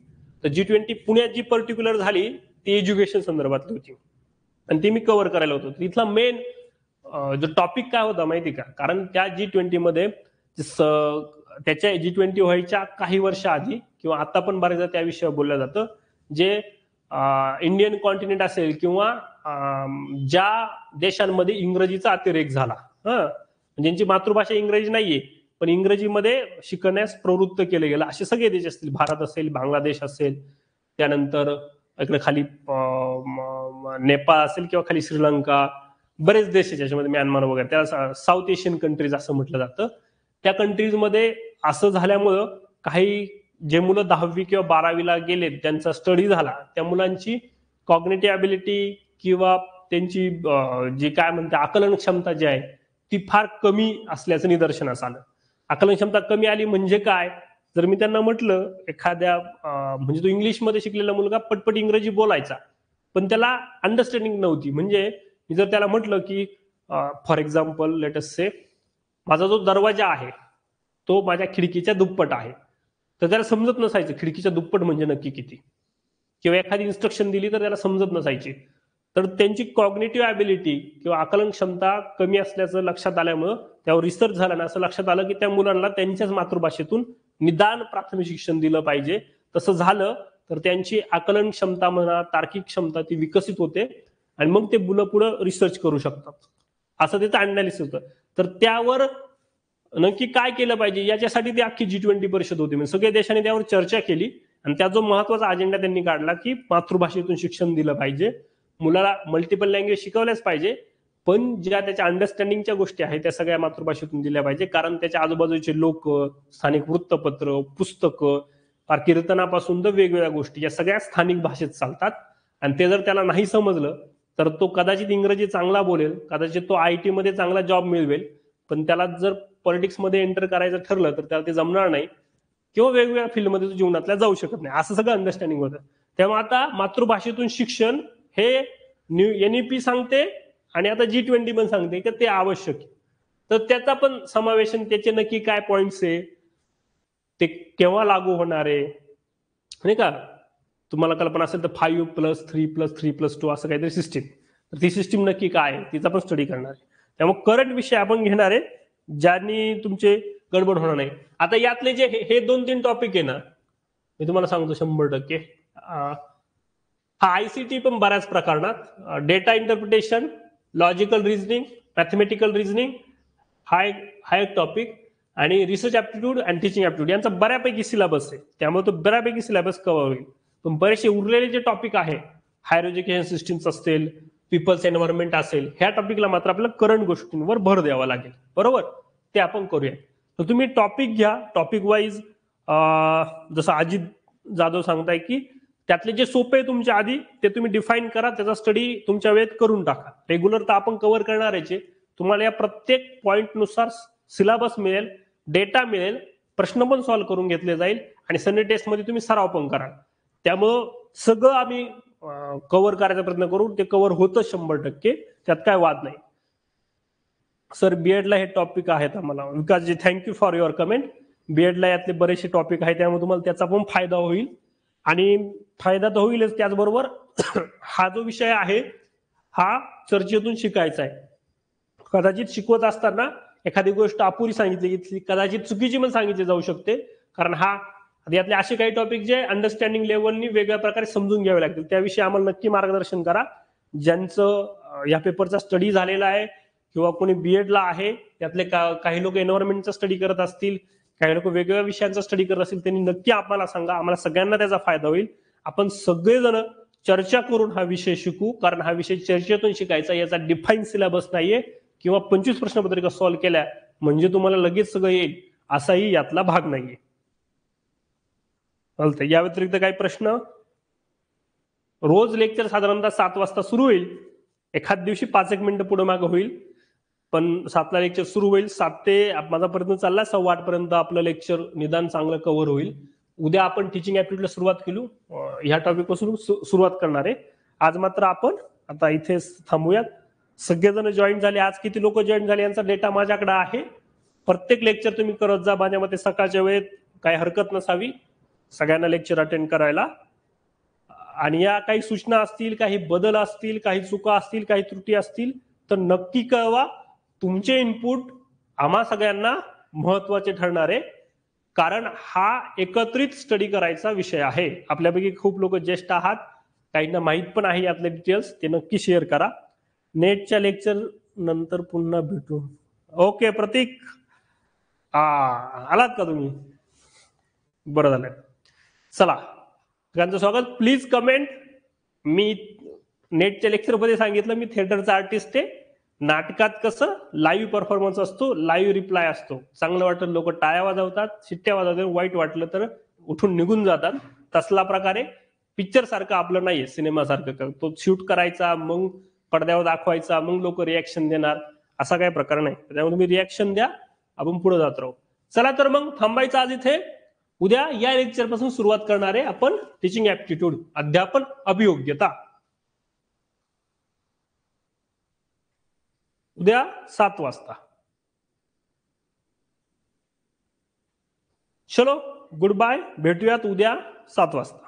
तर G20 पुण्यात जी पर्टिक्युलर झाली ती एज्युकेशन संदर्भातली होती, आणि ती मी कव्हर करायला होतो. इथला मेन जो टॉपिक काय होता माहिती का, कारण त्या G20 मध्ये त्याच्या G20 व्हायच्या काही वर्ष आधी किंवा आता पण बऱ्याचदा त्या विषयावर बोललं जातं, जे इंडियन कॉन्टिनेंट असेल किंवा ज्या देशांमध्ये इंग्रजीचा अतिरेक झाला, ज्यांची मातृभाषा इंग्रजी नाहीये पण इंग्रजीमध्ये शिकण्यास प्रवृत्त केलं गेलं, असे सगळे देश असतील. भारत असेल, बांगलादेश असेल, त्यानंतर इकडे खाली नेपाळ असेल किंवा खाली श्रीलंका, बरेच देश आहेत ज्याच्यामध्ये, म्यानमार वगैरे, त्याला साऊथ एशियन कंट्रीज असं म्हटलं जातं. त्या कंट्रीजमध्ये असं झाल्यामुळं काही जे मुलं 10वी किंवा 12वीला गेले, त्यांचा स्टडी झाला, त्या मुलांची कॉग्निटिव्ह ॲबिलिटी किंवा त्यांची जी काय म्हणते आकलन क्षमता जी आहे ती फार कमी असल्याचं निदर्शनास आलं. आकलन क्षमता कमी आली म्हणजे काय, जर मी त्यांना म्हटलं एखाद्या म्हणजे तो इंग्लिशमध्ये शिकलेला मुलगा पटपट इंग्रजी बोलायचा पण त्याला अंडरस्टँडिंग नव्हती. म्हणजे मी जर त्याला म्हटलं की फॉर एक्झाम्पल लेट अस से माझा जो दरवाजा आहे तो माझ्या खिडकीच्या दुप्पट आहे, तर त्याला समजत नसायचं खिडकीच्या दुप्पट म्हणजे नक्की किती, किंवा एखादी इन्स्ट्रक्शन दिली तर त्याला समजत नसायची. तर त्यांची कॉग्निटिव्ह ॲबिलिटी किंवा आकलन क्षमता कमी असल्याचं लक्षात आल्यामुळं त्यावर रिसर्च झाला ना, असं लक्षात आलं की त्या मुलांना त्यांच्याच मातृभाषेतून निदान प्राथमिक शिक्षण दिलं पाहिजे. तसं झालं तर त्यांची आकलन क्षमता म्हणा, तार्किक क्षमता ती विकसित होते आणि मग ते मुलं पुढं रिसर्च करू शकतात. असं त्याचं अनालिसिस होतं. तर त्यावर नक्की काय केलं पाहिजे याच्यासाठी ती अख्खी G20 परिषद होती. म्हणजे सगळ्या देशांनी त्यावर चर्चा केली आणि त्या जो महत्वाचा अजेंडा त्यांनी काढला की मातृभाषेतून शिक्षण दिलं पाहिजे, मुलाला मल्टिपल लँग्वेज शिकवल्याच पाहिजे, पण ज्या त्याच्या अंडरस्टँडिंगच्या गोष्टी आहेत त्या सगळ्या मातृभाषेतून दिल्या पाहिजे. कारण त्याच्या आजूबाजूचे लोक, स्थानिक वृत्तपत्र, पुस्तकं, कीर्तनापासून तर वेगवेगळ्या गोष्टी या सगळ्या स्थानिक भाषेत चालतात आणि ते जर त्याला नाही समजलं तर तो कदाचित इंग्रजी चांगला बोलेल, कदाचित तो IT मध्ये चांगला जॉब मिळवेल, पण त्याला जर पॉलिटिक्समध्ये एंटर करायचं ठरलं तर त्याला ते जमणार नाही किंवा वेगवेगळ्या फील्डमध्ये तो जीवनातल्या जाऊ शकत नाही. असं सगळं अंडरस्टँडिंग होतं. तेव्हा आता मातृभाषेतून शिक्षण हे NEP सांगते आणि आता G20 पण सांगते की ते आवश्यक आहे. तर त्याचा पण समावेशन, त्याचे नक्की काय पॉइंट्स आहे, ते केव्हा लागू होणार आहे नाही का, तुम्हाला कल्पना असेल तर 5+3+3+2 असं काहीतरी सिस्टीम, तर ती सिस्टीम नक्की काय आहे तिचा पण स्टडी करणार आहे. त्यामुळे करंट विषय आपण घेणार आहे ज्यांनी तुमचे गडबड होणार नाही. आता यातले जे हे 2-3 टॉपिक आहे ना, मी तुम्हाला सांगतो 100%. हा ICT पण बऱ्याच प्रकरणात data interpretation, logical reasoning, mathematical reasoning हा एक टॉपिक आणि रिसर्च ऍप्टिट्यूड आणि टीचिंग ऍप्टिट्यूड यांचा बऱ्यापैकी सिलेबस आहे. त्यामुळे तो बऱ्यापैकी सिलेबस कव्हर होईल. पण बरेचसे उरलेले जे टॉपिक आहे, हायर एज्युकेशन सिस्टीम्स असतील, पीपल्स एन्व्हायरमेंट असेल, ह्या टॉपिकला मात्र आपल्याला करंट गोष्टींवर भर द्यावा लागेल. बरोबर, ते आपण करूया. तर तुम्ही टॉपिक घ्या, टॉपिक वाईज जसं अजित जाधव सांगताय की त्यातले जे सोपे तुमच्या आधी ते तुम्ही डिफाईन करा, त्याचा स्टडी तुमच्या वेळेत करून टाका. रेग्युलर तर आपण कव्हर करणार आहे. तुम्हाला या प्रत्येक पॉइंटनुसार सिलेबस मिळेल, डेटा मिळेल, प्रश्न पण सॉल्व्ह करून घेतले जाईल आणि संडे टेस्ट मध्ये तुम्ही सराव पण कराल. त्यामुळं सगळं आम्ही कव्हर करायचा प्रयत्न करू. ते कव्हर होतं 100%, त्यात काय वाद नाही. सर बीएडला हे टॉपिक आहेत आम्हाला. विकासजी थँक्यू फॉर युअर कमेंट. बीएडला यातले बरेचसे टॉपिक आहेत, त्यामुळे तुम्हाला त्याचा पण फायदा होईल आणि फायदा तर होईलच, त्याचबरोबर हा जो विषय आहे हा चर्चेतून शिकायचा आहे. कदाचित शिकवत असताना एखादी गोष्ट अपुरी सांगितली की कदाचित चुकीची पण सांगितली जाऊ शकते, कारण हा यातले असे काही टॉपिक जे अंडरस्टँडिंग लेवलनी वेगळ्या प्रकारे समजून घ्यावे लागतील. त्याविषयी आम्हाला नक्की मार्गदर्शन करा. ज्यांचं या पेपरचा स्टडी झालेला आहे किंवा कोणी बीएडला आहे, त्यातले काही लोक एन्व्हायरमेंटचा स्टडी करत असतील, काही लोक वेगवेगळ्या विषयांचा स्टडी करत असतील, त्यांनी नक्की आम्हाला सांगा. आम्हाला सगळ्यांना त्याचा फायदा होईल. आपण सगळेजण चर्चा करून हा विषय शिकू, कारण हा विषय चर्चेतून शिकायचा. याचा डिफाईन सिलेबस नाहीये किंवा 25 प्रश्नपत्रिका सॉल्व्ह केल्या म्हणजे तुम्हाला लगेच सगळं येईल असाही यातला भाग नाहीये. चालतंय. या व्यतिरिक्त काही प्रश्न? रोज लेक्चर साधारणतः 7 वाजता सुरू होईल. एखाद दिवशी 5-1 मिनिटं पुढे मागे होईल, पण 7ला लेक्चर सुरू होईल. 7 ते माझा प्रयत्न चालला 7:15 पर्यंत आपलं लेक्चर निदान चांगलं कव्हर होईल. उद्या आपण टीचिंग ऍप्टिट्यूडला सुरुवात केली, ह्या टॉपिक पासून सुरुवात करणार आहे. आज मात्र आपण आता इथे थांबूयात. सगळेजण जॉईन झाले. आज किती लोक जॉईन झाले यांचा डेटा माझ्याकडे आहे. प्रत्येक लेक्चर तुम्ही करत जा. माझ्या मते सकाळच्या वेळेत काही हरकत नसावी सगळ्यांना लेक्चर अटेंड करायला. आणि या काही सूचना असतील, काही बदल असतील, काही चुका असतील, काही त्रुटी असतील तर नक्की कळवा. तुमचे इनपुट आम्हा सगळ्यांना महत्वाचे ठरणार आहे, कारण हा एकत्रित स्टडी करायचा विषय आहे. आपल्यापैकी खूप लोक ज्येष्ठ आहात, काहींना माहित पण आहे यातले डिटेल्स, ते नक्की शेअर करा. नेटच्या लेक्चर नंतर पुन्हा भेटू. ओके प्रतीक, आलात का तुम्ही? बरं झालं. चला, सगळ्यांचं स्वागत. Please comment. मी नेटच्या लेक्चरमध्ये सांगितलं मी थिएटरचा आर्टिस्ट आहे. नाटकात कसं लाईव्ह परफॉर्मन्स असतो, लाईव्ह रिप्लाय असतो. चांगलं वाटलं लोक टाळ्या वाजवतात, शिट्ट्या वाजवतात, वाईट वाटलं तर उठून निघून जातात. तसला प्रकारे पिक्चर सारखं आपलं नाहीये, सिनेमा सारखं तो शूट करायचा, मग पडद्यावर दाखवायचा मग लोक रिॲक्शन देणार असा काही प्रकार नाही. त्यामुळे तुम्ही रिॲक्शन द्या, आपण पुढे जात राहू. चला तर मग थांबायचं आज इथे. उद्या या लेक्चर पासून सुरुवात करणार आहे आपण टीचिंग ऍप्टिट्यूड, अध्यापन अभियोग्यता. उद्या 7 वाजता. चलो गुड बाय, भेटूयात उद्या 7 वाजता.